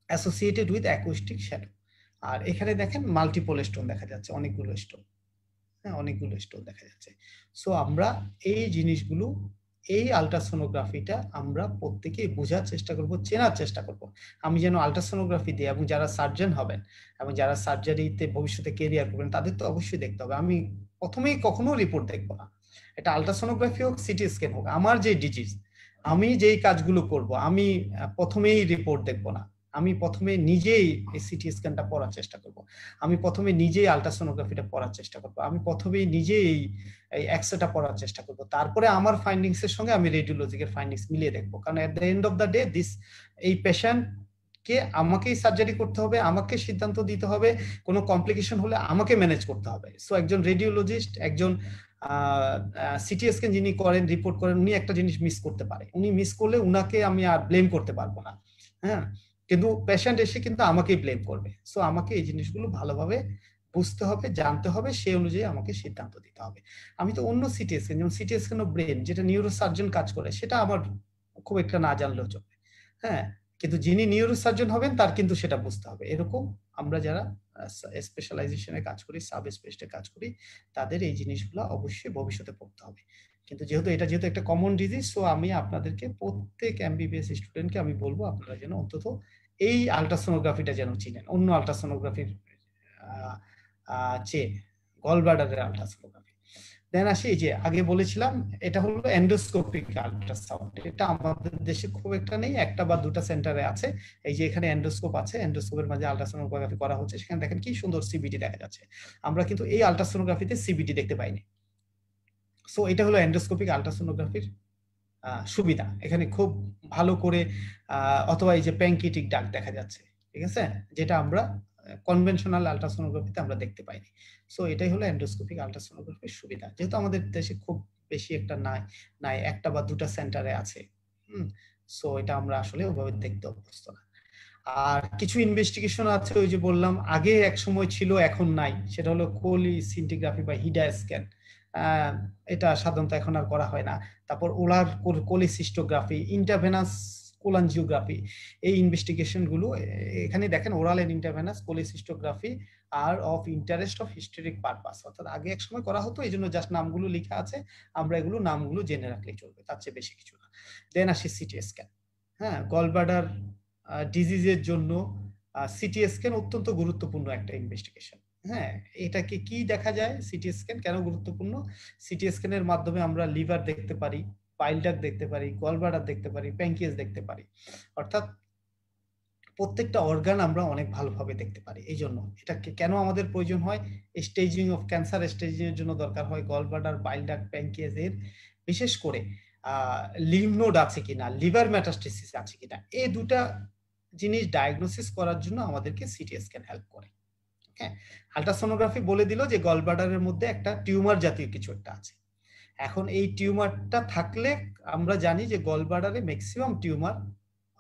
[SPEAKER 1] অ্যাসোসিয়েটেড উইথ অ্যাকুস্টিক শ্যাডো। আর এখানে দেখেন মাল্টিপল স্টোন দেখা যাচ্ছে, অনেকগুলো স্টোন, হ্যাঁ অনেকগুলো স্টোন দেখা যাচ্ছে। সো আমরা এই জিনিসগুলো, এই আল্ট্রাসোনোগ্রাফিটা আমরা প্রত্যেকেই বোঝার চেষ্টা করব, চেনার চেষ্টা করব। আমি যেন আল্ট্রাসোনোগ্রাফি দিই, এবং যারা সার্জন হবেন এবং যারা সার্জারিতে ভবিষ্যতে কেরিয়ার করবেন তাদের তো অবশ্যই দেখতে হবে। আমি প্রথমেই কখনো রিপোর্ট দেখবো না, এটা আল্ট্রাসোনোগ্রাফি হোক সিটি স্ক্যান হোক, আমার যে ডিজিজ আমি যেই কাজগুলো করব আমি প্রথমেই রিপোর্ট দেখবো না। আমি প্রথমে নিজেই এই সিটি স্ক্যানটা পড়ার চেষ্টা করব, আমি প্রথমে নিজেই আল্ট্রাসোনোগ্রাফিটা পড়ার চেষ্টা করব, আমি প্রথমেই নিজেই এই এক্সরেটা পড়ার চেষ্টা করব, তারপরে আমার ফাইন্ডিংস এর সঙ্গে আমি রেডিওলজিক্যাল ফাইন্ডিংস মিলিয়ে দেখবো। কারণ at the end of the day এই পেশেন্ট কে আমাকেই সার্জারি করতে হবে, আমাকে সিদ্ধান্ত দিতে হবে, কোনো কমপ্লিকেশন হলে আমাকে ম্যানেজ করতে হবে। সো একজন রেডিওলজিস্ট, একজন সিটি স্ক্যান যিনি করেন, রিপোর্ট করেন, উনি একটা জিনিস মিস করতে পারে, উনি মিস করলে উনাকে আমি আর ব্লেম করতে পারবো না। হ্যাঁ, কিন্তু পেশেন্ট এসে কিন্তু আমাকেই ব্লেম করবে। সো আমাকে এই জিনিসগুলো ভালোভাবে বুঝতে হবে, জানতে হবে, সেই অনুযায়ী আমাকে সিদ্ধান্ত দিতে হবে। আমি তো অন্য সিটি স্ক্যান, যেমন সিটি স্ক্যান অফ ব্রেন যেটা নিউরোসার্জন কাজ করে, সেটা আমার খুব একটা না জানলেও চলবে। হ্যাঁ, কিন্তু যিনি নিউরোসার্জন হবেন তার কিন্তু সেটা বুঝতে হবে। এরকম আমরা যারা স্পেশালাইজেশনে কাজ করি, সাব স্পেশালিস্টে কাজ করি, তাদের এই জিনিসগুলো অবশ্যই ভবিষ্যতে পড়তে হবে। কিন্তু যেহেতু একটা কমন ডিজিজ, সো আমি আপনাদেরকে প্রত্যেক এমবিবিএস স্টুডেন্টকে আমি বলবো আপনারা যেন অন্তত এই আল্ট্রাসোনোগ্রাফিটা যেন চিনেন, অন্য আল্ট্রাসোনোগ্রাফির চেয়ে গল ব্লাডারের আল্ট্রাসোনোগ্রাফি। দেন আসি, যে আগে বলেছিলাম এটা হলো এন্ডোস্কোপিক আল্ট্রাসাউন্ড। এটা আমাদের দেশে খুব একটা নেই, একটা বা দুটা সেন্টারে আছে। এই যে এখানে এন্ডোস্কোপ আছে, এন্ডোস্কোপের মাঝে আল্ট্রাসোনোগ্রাফি করা হচ্ছে, সেখানে দেখেন কি সুন্দর সিবিটি দেখা যাচ্ছে। আমরা কিন্তু এই আল্ট্রাসোনোগ্রাফিতে সিবিটি দেখতে পাইনি। সো এটা হলো এন্ডোস্কোপিক আল্ট্রাসোনোগ্রাফির সুবিধা। এখানে খুব ভালো করে অথবা এই যে প্যানকিটিক ডাক দেখা যাচ্ছে, ঠিক আছে, যেটা আমরা কনভেনশনাল আল্ট্রাসোনোগ্রাফিতে আমরা দেখতে পাইনি। সো এটাই হলো এন্ডোস্কোপিক আল্ট্রাসোনোগ্রাফির সুবিধা, যেহেতু আমাদের দেশে খুব বেশি একটা নাই একটা বা দুটা সেন্টারে আছে। সো এটা আমরা আসলে ওইভাবে দেখতে অভ্যস্ত না। আর কিছু ইনভেস্টিগেশন আছে, ওই যে বললাম আগে এক সময় ছিল এখন নাই, সেটা হলো কোলিসিন্টিগ্রাফি বা হিডা স্ক্যান। এটা সাধারণত এখন আর করা হয় না। তারপর ওলার কোলিসিস্টোগ্রাফি, ইন্টারভেনাস কোলাঞ্জিওগ্রাফি, এই ইনভেস্টিগেশন গুলো এখানে দেখেন, oral and intravenous cholecystography are of interest of historic purpose, অর্থাৎ আগে এক সময় করা হতো, এই জন্য জাস্ট নামগুলো লেখা আছে, আমরা এগুলো নামগুলো জেনে রাখলেই চলবে, তার চেয়ে বেশি কিছু না। দেন আসি সিটি স্ক্যান। হ্যাঁ, গলব্লাডার ডিজিজের জন্য সিটি স্ক্যান অত্যন্ত গুরুত্বপূর্ণ একটা ইনভেস্টিগেশন। হ্যাঁ, এটাকে কি দেখা যায়, সিটি স্ক্যান কেন গুরুত্বপূর্ণ? সিটি স্ক্যানের মাধ্যমে আমরা লিভার দেখতে পারি, পাইল ডাক্ট দেখতে পারি, গলব্লাডার দেখতে পারি, প্যানক্রিয়াস দেখতে পারি, অর্থাৎ প্রত্যেকটা অর্গান আমরা অনেক ভালোভাবে দেখতে পারি। এই জন্য এটাকে কেন আমাদের প্রয়োজন হয়, স্টেজিং অফ ক্যান্সার স্টেজিং এর জন্য দরকার হয় গলব্লাডার, বাইল ডাক্ট, প্যানক্রিয়াস এর, বিশেষ করে লিম্ফ নোড আছে কিনা, লিভার মেটাস্টেসিস আছে কিনা, এই দুটা জিনিস ডায়াগনোসিস করার জন্য আমাদেরকে সিটি স্ক্যান হেল্প করে। হ্যাঁ, আল্ট্রাসোনোগ্রাফি বলে দিল যে গলব্লাডারের মধ্যে একটা টিউমার জাতীয় কিছু একটা আছে। এখন এই টিউমারটা থাকলে আমরা জানি যে গলব্লাডারে ম্যাক্সিমাম টিউমার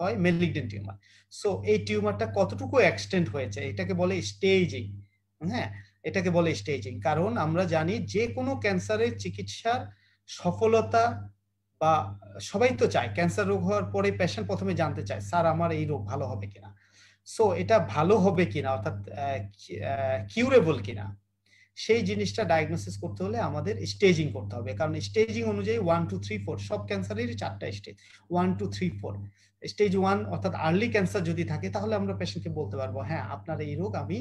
[SPEAKER 1] হয় মেলিগন্যান্ট টিউমার। সো এই টিউমারটা কতটুকু এক্সটেন্ড হয়েছে এটাকে বলে স্টেজিং। হ্যাঁ, এটাকে বলে স্টেজিং, কারণ আমরা জানি যে কোনো ক্যান্সারের চিকিৎসার সফলতা, বা সবাই তো চায় ক্যান্সার রোগ হওয়ার পরে পেশেন্ট প্রথমে জানতে চায় স্যার আমার এই রোগ ভালো হবে কিনা। সো এটা ভালো হবে কিনা, অর্থাৎ কিউরেবল কিনা, সেই জিনিসটা ডায়াগনোসিস করতে হলে আমাদের স্টেজিং করতে হবে। কারণ স্টেজিং অনুযায়ী 1 2 3 4 সব ক্যান্সারেরই 4টা স্টেজ, 1 2 3 4। স্টেজ 1 অর্থাৎ আর্লি ক্যান্সার যদি থাকে, তাহলে আমরা পেশেন্টকে বলতে পারবো হ্যাঁ আপনার এই রোগ আমি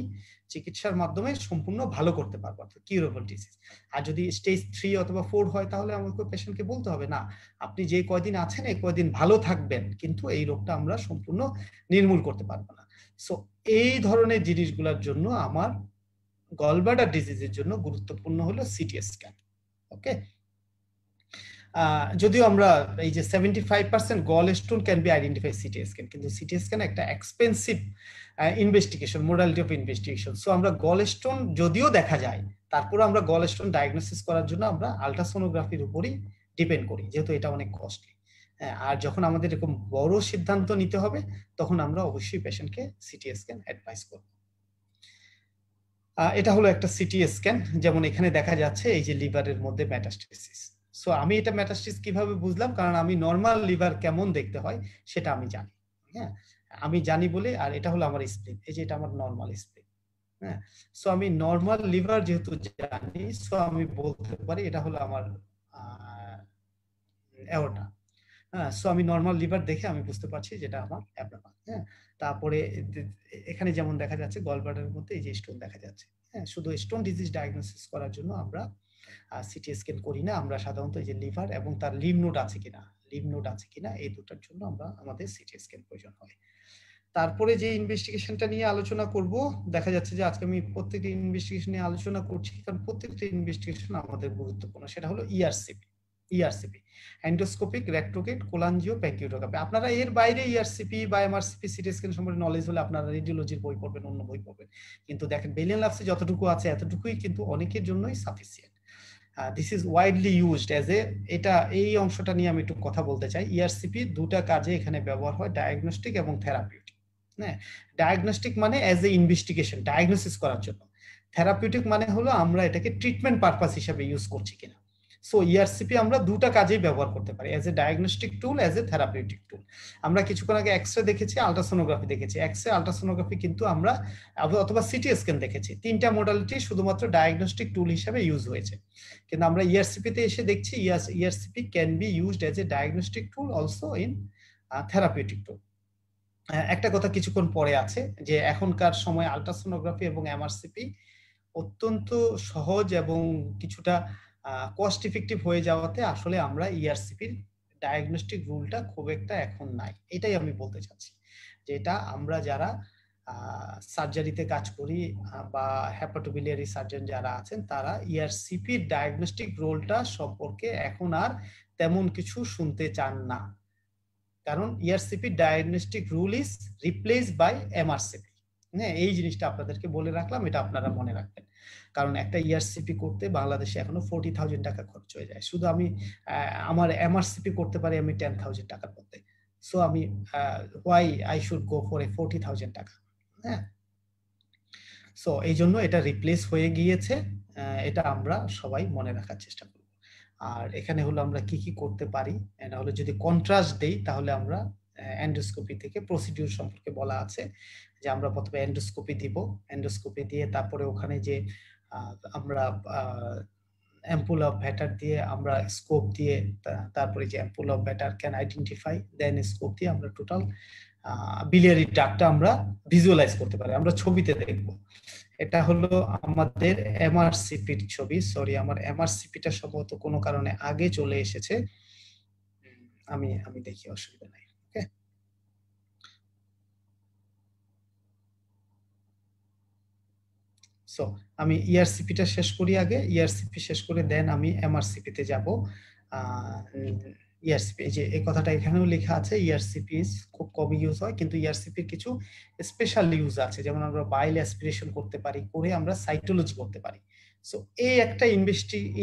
[SPEAKER 1] চিকিৎসার মাধ্যমে সম্পূর্ণ ভালো করতে পারবো, অর্থাৎ কিউরেবল ডিজিজ। আর যদি স্টেজ 3 অথবা 4 হয়, তাহলে আমাকে পেশেন্টকে বলতে হবে না আপনি যে কয়দিন আছেন এই কয়দিন ভালো থাকবেন, কিন্তু এই রোগটা আমরা সম্পূর্ণ নির্মূল করতে পারবো না। সো এই ধরনের জিনিসগুলোর জন্য আমার গলব্লাডার ডিজিজের জন্য গুরুত্বপূর্ণ হলো সিটি স্ক্যান। ওকে, যদিও আমরা এই যে 75% gall stone can be identify CT scan, কিন্তু সিটি স্ক্যান একটা expensive investigation, modality of investigation. So আমরা গল স্টোন যদিও দেখা যায়, তারপরে আমরা গল স্টোন ডায়াগনোসিস করার জন্য আমরা আল্ট্রাসোনোগ্রাফির উপরই ডিপেন্ড করি, যেহেতু এটা অনেক কস্টলি। আর যখন আমাদের এরকম বড় সিদ্ধান্ত নিতে হবে, তখন আমরা অবশ্যই পেশেন্টকে সিটি স্ক্যান অ্যাডভাইস করব। এটা হলো একটা সিটি স্ক্যান, যেমন এখানে দেখা যাচ্ছে এই যে লিভারের মধ্যে মেটাস্টেসিস। সো আমি এটা মেটাস্টেসিস কিভাবে বুঝলাম, কারণ আমি নর্মাল লিভার কেমন দেখতে হয় সেটা আমি জানি। হ্যাঁ, আমি জানি বলে, আর এটা হলো আমার স্প্লিন, এই যে এটা আমার নর্মাল স্প্লিন। হ্যাঁ, সো আমি নর্মাল লিভার যেহেতু জানি, সো আমি বলতে পারি এটা হলো আমার অ্যাওর্টা। হ্যাঁ, সো আমি নর্মাল লিভার দেখে আমি বুঝতে পারছি যেটা আমার অ্যাবনর্মাল। হ্যাঁ, তারপরে এখানে যেমন দেখা যাচ্ছে গলব্লাডারের মধ্যে এই যে স্টোন দেখা যাচ্ছে। হ্যাঁ, শুধু স্টোন ডিজিজ ডায়াগনোসিস করার জন্য আমরা সিটি স্ক্যান করি না, আমরা সাধারণত এই যে লিভার এবং তার লিম্ফ নোড আছে কিনা এই দুটার জন্য আমাদের সিটি স্ক্যান প্রয়োজন হয়। তারপরে যে ইনভেস্টিগেশনটা নিয়ে আলোচনা করব, দেখা যাচ্ছে যে আজকে আমি প্রত্যেকটা ইনভেস্টিগেশন নিয়ে আলোচনা করছি, কারণ প্রত্যেকটা ইনভেস্টিগেশন আমাদের গুরুত্বপূর্ণ। সেটা হলো ইআরসিপি, এন্ডোস্কোপিক রেক্টোকেট কোলাঞ্জিও প্যাকিউটোগ্রাফি। আপনারা এর বাইরে ইআরসিপি বা এমআরসিপি সিটি স্ক্যান সম্পর্কে নলেজ হলে আপনারা রেডিওলজির বই পড়বেন, অন্য বই পড়বেন, কিন্তু দেখেন বেলিয়ান ল্যাবসে যতটুকু আছে এতটুকুই কিন্তু অনেকের জন্যই sufficient. This is widely used as এ, এটা এই অংশটা নিয়ে আমি একটু কথা বলতে চাই। ইআরসিপি দুটা কাজে এখানে ব্যবহার হয়, ডায়াগনস্টিক এবং থেরাপিউটিক। হ্যাঁ, ডায়াগনস্টিক মানে অ্যাজ এ ইনভেস্টিগেশন, ডায়াগনোসিস করার জন্য। থেরাপিউটিক মানে হলো আমরা এটাকে ট্রিটমেন্ট পারপাস হিসেবে ইউজ করছি কিনা। সো ইআরসিপি আমরা দুটা কাজেই ব্যবহার করতে পারি, as a diagnostic tool, as a therapeutic tool. আমরা কিছুক্ষণ আগে এক্সরে দেখেছি, আলট্রাসোনোগ্রাফি দেখেছি। এক্সরে, আলট্রাসোনোগ্রাফি কিন্তু আমরা অথবা সিটি স্ক্যান দেখেছি, তিনটা মডালিটি শুধুমাত্র ডায়াগনস্টিক টুল হিসেবে ইউজ হয়েছে। কিন্তু আমরা ইআরসিপিতে এসে দেখছি ERCP can be used as a diagnostic tool also in therapeutic tool. একটা কথা কিছুক্ষণ পরে আছে যে এখনকার সময় আলট্রাসোনোগ্রাফি এবং এমআরসিপি অত্যন্ত সহজ এবং কিছুটা কস্ট ইফেক্টিভ হয়ে যাওয়াতে আসলে আমরা ইআরসিপির ডায়াগনস্টিক রুলটা খুব একটা এখন নাই। এটাই আমি বলতে চাচ্ছি, যেটা আমরা যারা সার্জারিতে কাজ করি বা হেপাটোবিলিয়ারি সার্জন যারা আছেন, তারা ইআরসিপির ডায়াগনস্টিক রোলটা সম্পর্কে এখন আর তেমন কিছু শুনতে চান না, কারণ ERCP diagnostic role is replace by MRCP. হ্যাঁ, এই জিনিসটা আপনাদেরকে বলে রাখলাম, এটা আপনারা মনে রাখবেন। কারণ একটা ইআরসিপি করতে বাংলাদেশে এখনো 40,000 টাকা খরচ হয়ে যায়। শুধু আমি আমার এমআরসিপি করতে পারি আমি 10,000 টাকার মধ্যে। সো আমি why I should go for a 40,000 টাকা। হ্যাঁ, সো এই জন্য এটা রিপ্লেস হয়ে গিয়েছে, এটা আমরা সবাই মনে রাখার চেষ্টা করব। আর এখানে হলো আমরা কি কি করতে পারি, এটা হলো যদি কন্ট্রাস্ট দেই তাহলে আমরা এন্ডোস্কোপি থেকে প্রসিডিউর সম্পর্কে বলা আছে যে আমরা প্রথমে এন্ডোস্কোপি দিব, এন্ডোস্কোপি দিয়ে তারপরে ওখানে যে আমরা অ্যাম্পুল অফ ভ্যাটার দিয়ে আমরা স্কোপ দিয়ে, তারপরে যে ampulla of Vater can identify, then scope দিয়ে আমরা টোটাল বিলিয়ারি ডাক্টটা আমরা ভিজুয়ালাইজ করতে পারি, আমরা ছবিতে দেখব। এটা হলো আমাদের এমআরসিপির ছবি। সরি, আমার এমআরসিপিটা সম্ভবত কোনো কারণে আগে চলে এসেছে, আমি আমি দেখি, অসুবিধা নাই। ওকে, সো আমি ইআরসিপিটা শেষ করি আগে, ইআরসিপি শেষ করে দেন আমি এমআরসিপিতে যাব। ইআরসিপি, এই যে এই কথাটা এখানেও লেখা আছে, ইআরসিপি খুব কম ইউজ হয়, কিন্তু ইআরসিপির কিছু স্পেশাল ইউজ আছে, যেমন আমরা বাইল অ্যাসপিরেশন করতে পারি, করে আমরা সাইটোলজি করতে পারি। সো এই একটা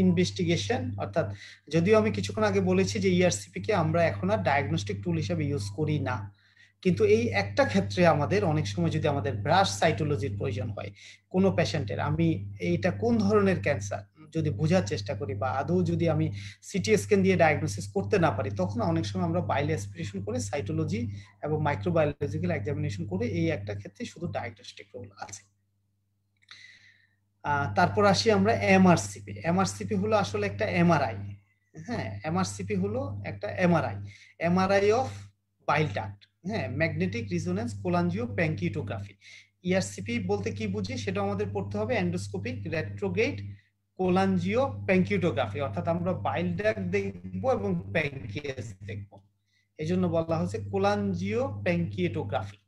[SPEAKER 1] ইনভেস্টিগেশন, অর্থাৎ যদিও আমি কিছুক্ষণ আগে বলেছি যে ইআরসিপি কে আমরা এখন আর ডায়াগনস্টিক টুল হিসেবে ইউজ করি না, কিন্তু এই একটা ক্ষেত্রে আমাদের অনেক সময় যদি আমাদের ব্রাশ সাইটোলজির প্রয়োজন হয় কোনো পেশেন্টের, আমি এইটা কোন ধরনের ক্যান্সার যদি বোঝার চেষ্টা করি বা আদৌ যদি আমি সিটি স্ক্যান দিয়ে ডায়াগনোসিস করতে না পারি, তখন অনেক সময় আমরা বাইল অ্যাসপিরেশন করে সাইটোলজি এবং মাইক্রোবায়োলজিক্যাল এক্সামিনেশন করে এই একটা ক্ষেত্রে শুধু ডায়াগনস্টিক রোল আছে। তারপর আসি আমরা এমআরসিপি। এমআরসিপি হলো আসলে একটা এমআরআই। হ্যাঁ, এমআরসিপি হলো একটা MRI, MRI of bile duct. হ্যাঁ, ম্যাগনেটিক রিজোনেন্স কোলাঞ্জিও প্যাঙ্কিটোগ্রাফি। ইআরসিপি বলতে কি বুঝি সেটা আমাদের পড়তে হবে, এন্ডোস্কোপিক রেট্রোগ্রেড কোলাঞ্জিও প্যাঙ্কিটোগ্রাফি, অর্থাৎ আমরা বাইল ডাক্ট দেখবো এবং প্যাঙ্কিয়াস দেখবো, এই জন্য বলা হচ্ছে কোলাঞ্জিও প্যাঙ্কিটোগ্রাফি।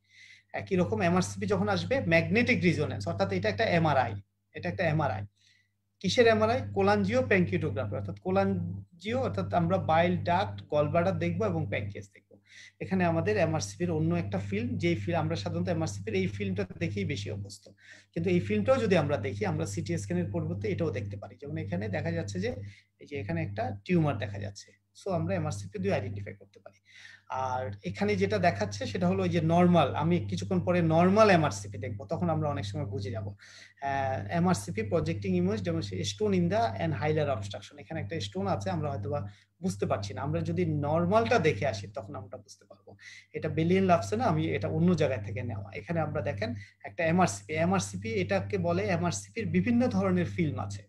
[SPEAKER 1] একই রকম এমআরসিপি যখন আসবে ম্যাগনেটিক রিজোনেন্স, অর্থাৎ এটা একটা এমআরআই, এটা একটা এমআরআই। কিসের এমআরআই? কোলাঞ্জিও প্যাঙ্কিটোগ্রাফি, অর্থাৎ কোলাঞ্জিও অর্থাৎ আমরা বাইল ডাক্ট, গলব্লাডার দেখবো এবং প্যাঙ্কিয়াস দেখবো। এখানে আমাদের এমআরসিপির অন্য একটা ফিল্ম, যেই ফিল্ম আমরা সাধারণত এমআরসিপির এই ফিল্মটা দেখেই বেশি অভ্যস্ত, কিন্তু এই ফিল্মটাও যদি আমরা দেখি, আমরা সিটি স্ক্যানের পরিবর্তে এটাও দেখতে পারি। যেমন এখানে দেখা যাচ্ছে যে এই যে এখানে একটা টিউমার দেখা যাচ্ছে, সো আমরা এমআরসিপি দিয়ে আইডেন্টিফাই করতে পারি। আর এখানে যেটা দেখাচ্ছে সেটা হলো যে নর্মাল, আমি কিছুক্ষণ পরে নর্মাল এমআরসিপি দেখবো, তখন আমরা অনেক সময় বুঝে যাব। এমআরসিপি প্রজেক্টিং ইমেজ, যেমন স্টোন ইন দা এনহাইলার অবস্ট্রাকশন, এখানে একটা স্টোন আছে, আমরা হয়তোবা বুঝতে পারছি না, আমরা যদি নর্মালটা দেখে আসি তখন আমরা বুঝতে পারবো। এটা বেলিয়ান লাভসে না, আমি এটা অন্য জায়গা থেকে নেওয়া। এখানে আমরা দেখেন একটা এমআরসিপি, এমআরসিপি এটাকে বলে, এমআরসিপির বিভিন্ন ধরনের ফিল্ম আছে,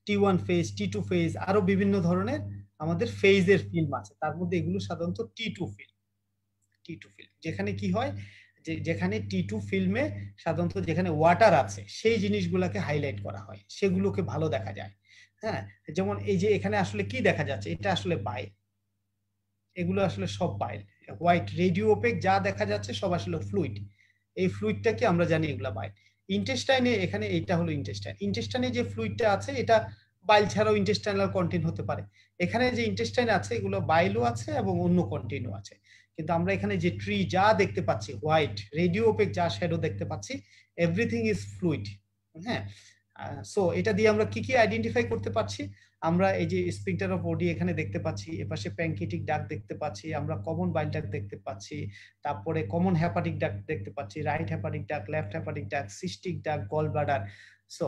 [SPEAKER 1] টি1 ফেজ, টি2 ফেজ, আরো বিভিন্ন ধরনের আমাদের ফেজের ফিল্ম আছে, তার মধ্যে এগুলো সাধারণত টি2 ফিল্ম। টি2 ফিল্ম যেখানে কি হয়, যে যেখানে টি2 ফিল্মে সাধারণত যেখানে ওয়াটার আছে সেই জিনিসগুলোকে হাইলাইট করা হয়, সেগুলোকে ভালো দেখা যায়। হ্যাঁ, যেমন এই যে এখানে আসলে কি দেখা যাচ্ছে, এটা আসলে বাইল, এগুলো আসলে সব বাইল, হোয়াইট রেডিও ওপেক যা দেখা যাচ্ছে সব আসলে ফ্লুইড। এই ফ্লুইডটাকে আমরা জানি এগুলা বাইল। ইন্টেস্টাইনে, এখানে এটা হলো ইন্টেস্টাইন, ইন্টেস্টাইনে যে ফ্লুইডটা আছে এটা বাইল ছাড়াও ইন্টেস্টাইনাল কন্টেন্ট হতে পারে। এখানে যে ইন্টেস্টাইন আছে এগুলো বাইলও আছে এবং অন্য কন্টেন্টও আছে, কিন্তু আমরা এখানে যে ট্রি যা দেখতে পাচ্ছি, হোয়াইট রেডিও ওপেক যা শ্যাডো দেখতে পাচ্ছি, এভরিথিং ইজ ফ্লুইড। হ্যাঁ, সো এটা দিয়ে আমরা কি কি আইডেন্টিফাই করতে পারছি, আমরা এই যে স্ফিংক্টার অফ ওডি এখানে দেখতে পাচ্ছি, এপাশে প্যানক্রিয়াটিক ডাক্ট দেখতে পাচ্ছি, আমরা কমন বাইল ডাক্ট দেখতে পাচ্ছি, তারপরে কমন হেপাটিক ডাক্ট দেখতে পাচ্ছি, right hepatic duct, left hepatic duct, cystic duct, gall bladder. So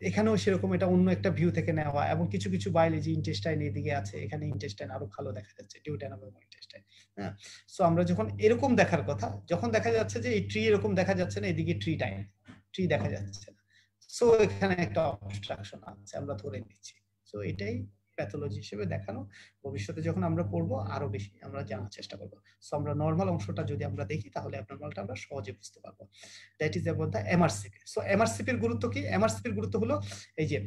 [SPEAKER 1] এখানেও সেরকম এটা অন্য একটা ভিউ থেকে নেওয়া, এবং কিছু কিছু বাইল যে ইন্টেস্টাইন এদিকে আছে, এখানে ইন্টেস্টাইন আরো ভালো দেখা যাচ্ছে, ডিউটেনাম এবং ইন্টেস্টাইন। হ্যাঁ, সো আমরা যখন এরকম দেখার কথা, যখন দেখা যাচ্ছে যে এই ট্রি এরকম দেখা যাচ্ছে না, এদিকে ট্রি দেখা যাচ্ছে না, সো এখানে একটা অবস্ট্রাকশন আছে আমরা ধরে নিচ্ছি। সো এটাই প্যাথোলজি হিসেবে দেখানো। ভবিষ্যতে যখন আমরা পড়বো আরো বেশি আমরা জানার চেষ্টা করবো। সো আমরা নর্মাল অংশটা যদি আমরা দেখি তাহলে অ্যাবনর্মালটা আমরা সহজে বুঝতে পারবো। That is about the MRCP. So এমআরসিপির গুরুত্ব কি? এমআরসিপির গুরুত্ব হলো এই যে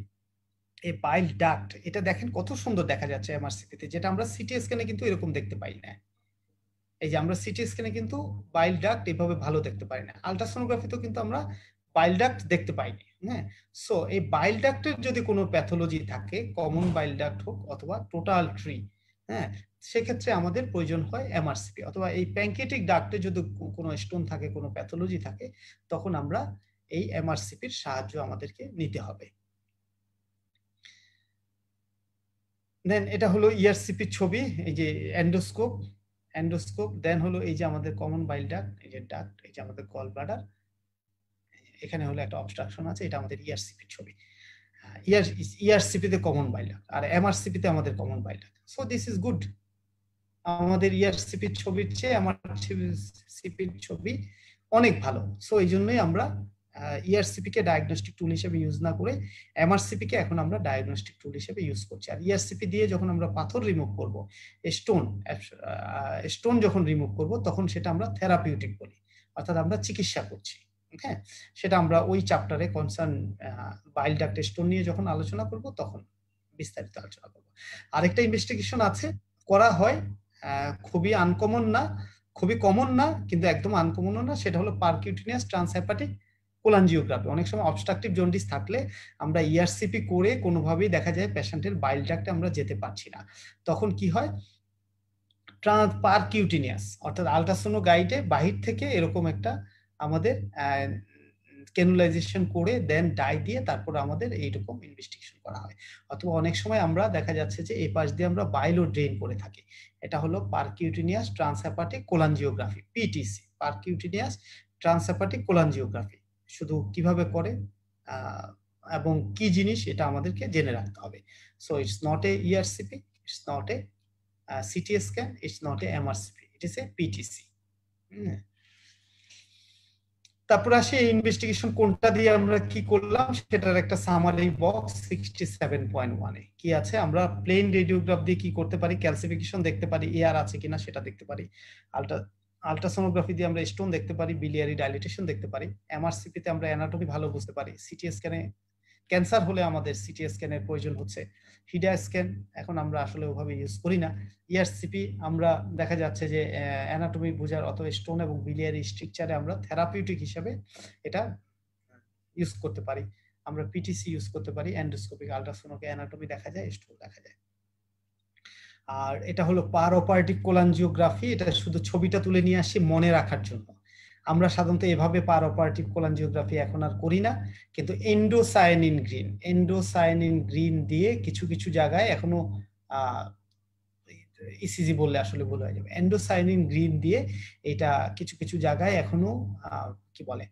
[SPEAKER 1] এই বাইল ডাক্ট, এটা দেখেন কত সুন্দর দেখা যাচ্ছে এমআরসিপিতে, যেটা আমরা সিটি স্ক্যানে কিন্তু এরকম দেখতে পাই না। এই যে আমরা সিটি স্ক্যানে কিন্তু বাইল ডাক্ট এভাবে ভালো দেখতে পাই না, আলট্রাসোনোগ্রাফিতেও কিন্তু আমরা বাইল ডাক্ট দেখতে পাইনি। হ্যাঁ, সো এই বাইল ডাক্টের যদি কোনো প্যাথোলজি থাকে, কমন বাইল ডাক্ট হোক অথবা টোটাল ট্রি, হ্যাঁ, সেক্ষেত্রে আমাদের প্রয়োজন হয় এমআরসিপি। অথবা এই প্যানক্রিয়াটিক ডাক্টে যদি কোনো স্টোন থাকে, কোনো প্যাথোলজি থাকে, তখন আমরা এই এমআরসিপির সাহায্য আমাদেরকে নিতে হবে। দেন এটা হলো ইআরসিপির ছবি, এই যে এন্ডোস্কোপ, দেন হলো এই যে আমাদের কমন বাইল ডাক্ট, এই যে ডাক্ট, এই যে আমাদের গল ব্লাডার, এখানে হলো একটা অবস্ট্রাকশন আছে, এটা আমাদের ইআরসিপির ছবি। ইআরসিপি তে কমন বাইল ডাক্ট আর এমআরসিপি তে আমাদের common bile duct. So this is good. আমাদের ইআরসিপির ছবির চেয়ে এমআরসিপির ছবি অনেক ভালো। সো এই জন্যই আমরা ইআরসিপি কে ডায়াগনস্টিক টুল হিসেবে ইউজ না করে এমআরসিপি কে এখন আমরা ডায়াগনস্টিক টুল হিসেবে ইউজ করছি। আর ইআরসিপি দিয়ে যখন আমরা পাথর রিমুভ করব, স্টোন যখন রিমুভ করব, তখন সেটা আমরা থেরাপিউটিক বলি, অর্থাৎ আমরা চিকিৎসা করছি। হ্যাঁ, সেটা আমরা ওই চ্যাপ্টারে কনসার্ন বাইল ডাক্ট স্টোন নিয়ে যখন আলোচনা করব তখন বিস্তারিত আলোচনা করব। আরেকটা ইনভেস্টিগেশন আছে, করা হয়, খুবই আনকমন না, খুবই কমন না, কিন্তু একদম আনকমনও না, সেটা হলো পারকিউটিনিয়াস ট্রান্সহেপাটিক কোলাঞ্জিওগ্রাফি। অনেক সময় অবস্ট্রাকটিভ জন্ডিস থাকলে আমরা ইআরসিপি করে কোনোভাবেই দেখা যায় পেশেন্টের বাইল ডাক্টে আমরা যেতে পারছি না, তখন কি হয়, পারকিউটিনিয়াস অর্থাৎ আল্ট্রাসোনো গাইডে বাহির থেকে এরকম একটা আমাদের ক্যানুলাইজেশন করে দেন ডাই দিয়ে তারপর আমাদের এইরকম ইনভেস্টিগেশন করা হয়। অথবা অনেক সময় আমরা দেখা যাচ্ছে যে এই পাশ দিয়ে আমরা বাইলো ড্রেন করে থাকি, এটা হলো পারকিউটিনিয়াস ট্রান্সহেপাটিক কোলাঞ্জিওগ্রাফি, পিটিসি, পারকিউটিনিয়াস ট্রান্সহেপাটিক কোলাঞ্জিওগ্রাফি। শুধু কিভাবে করে এবং কি জিনিস এটা আমাদেরকে জেনে রাখতে হবে। So it's not a ERCP, it's not a CT scan, it's not a MRCP, it is a PTC. তারপর আসি ইনভেস্টিগেশন কোনটা দিয়ে আমরা কি করলাম সেটার একটা সামারি বক্স 67.1 এ কি আছে। আমরা প্লেন রেডিওগ্রাফ দিয়ে কি করতে পারি, ক্যালসিফিকেশন দেখতে পারি, এআর আছে কিনা সেটা দেখতে পারি, আল্ট্রাসোনোগ্রাফি দিয়ে আমরা স্টোন দেখতে পারি, বিলিয়ারি ডাইলিটেশন দেখতে পারি, এমআরসিপি তে আমরা অ্যানাটমি ভালো বুঝতে পারি, সিটি স্ক্যানে ক্যান্সার হলে আমাদের সিটি স্ক্যানের প্রয়োজন হচ্ছে, হিডা স্ক্যান এখন আমরা আসলে ওভাবে ইউজ করি না, ইআরসিপি আমরা দেখা যাচ্ছে যে অ্যানাটমি বোঝার অথবা স্টোন এবং বিলিয়ারি স্ট্রাকচারে আমরা থেরাপিউটিক হিসেবে এটা ইউজ করতে পারি, আমরা পিটিসি ইউজ করতে পারি, এন্ডোস্কোপিক আল্ট্রাসোনোকে অ্যানাটমি দেখা যায়, স্টোন দেখা যায়। আর এটা হলো পার অপারেটিভ কোলাঞ্জিওগ্রাফি, এটা শুধু ছবিটা তুলে নিয়ে আসি মনে রাখার জন্য। আমরা সাধারণত এভাবে পার অপারেটিভ কোলাঞ্জিওগ্রাফি এখন আর করি না, কিন্তু এন্ডোসায়ানিন গ্রিন দিয়ে কিছু কিছু জায়গায় এখনো ইসিজি বললে আসলে ভুল হয়ে যাবে, এন্ডোসায়ানিন গ্রিন দিয়ে এটা কিছু কিছু জায়গায় এখনো কি বলে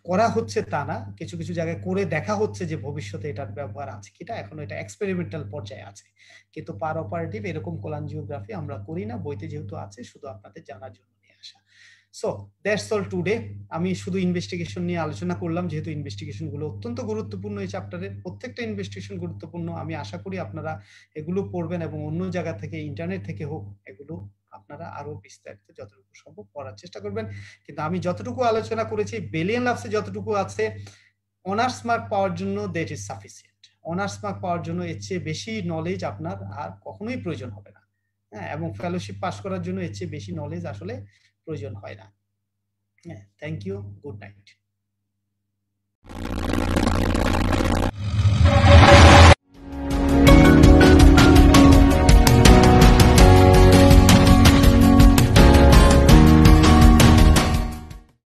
[SPEAKER 1] করা হচ্ছে তা না, কিছু কিছু জায়গায় করে দেখা হচ্ছে যে ভবিষ্যতে এটার ব্যবহার আছে কিনা, এখনো এটা এক্সপেরিমেন্টাল পর্যায়ে আছে। কিন্তু পার অপারেটিভ এরকম কোলাঞ্জিওগ্রাফি আমরা করি না, বইতে যেহেতু আছে শুধু আপনাদের জানার জন্য নিয়ে আসা। So that's all today. আমি শুধু ইনভেস্টিগেশন নিয়ে আলোচনা করলাম, যেহেতু ইনভেস্টিগেশন গুলো অত্যন্ত গুরুত্বপূর্ণ এই চ্যাপ্টারের, প্রত্যেকটা ইনভেস্টিগেশন গুরুত্বপূর্ণ। আমি আশা করি আপনারা এগুলো পড়বেন এবং অন্য জায়গা থেকে ইন্টারনেট থেকে হোক এগুলো আপনারা আরো বিস্তারিত যতটুকু সম্ভব পড়ার চেষ্টা করবেন। কিন্তু আমি যতটুকু আলোচনা করেছি বেলিয়ান লাভসে যতটুকু আছে, অনার্স মার্ক পাওয়ার জন্য that is sufficient. Honours mark পাওয়ার জন্য এর চেয়ে বেশি নলেজ আপনার আর কখনোই প্রয়োজন হবে না। হ্যাঁ, এবং ফেলোশিপ পাস করার জন্য এর চেয়ে বেশি নলেজ আসলে প্রয়োজন হয় না। Thank you, good night.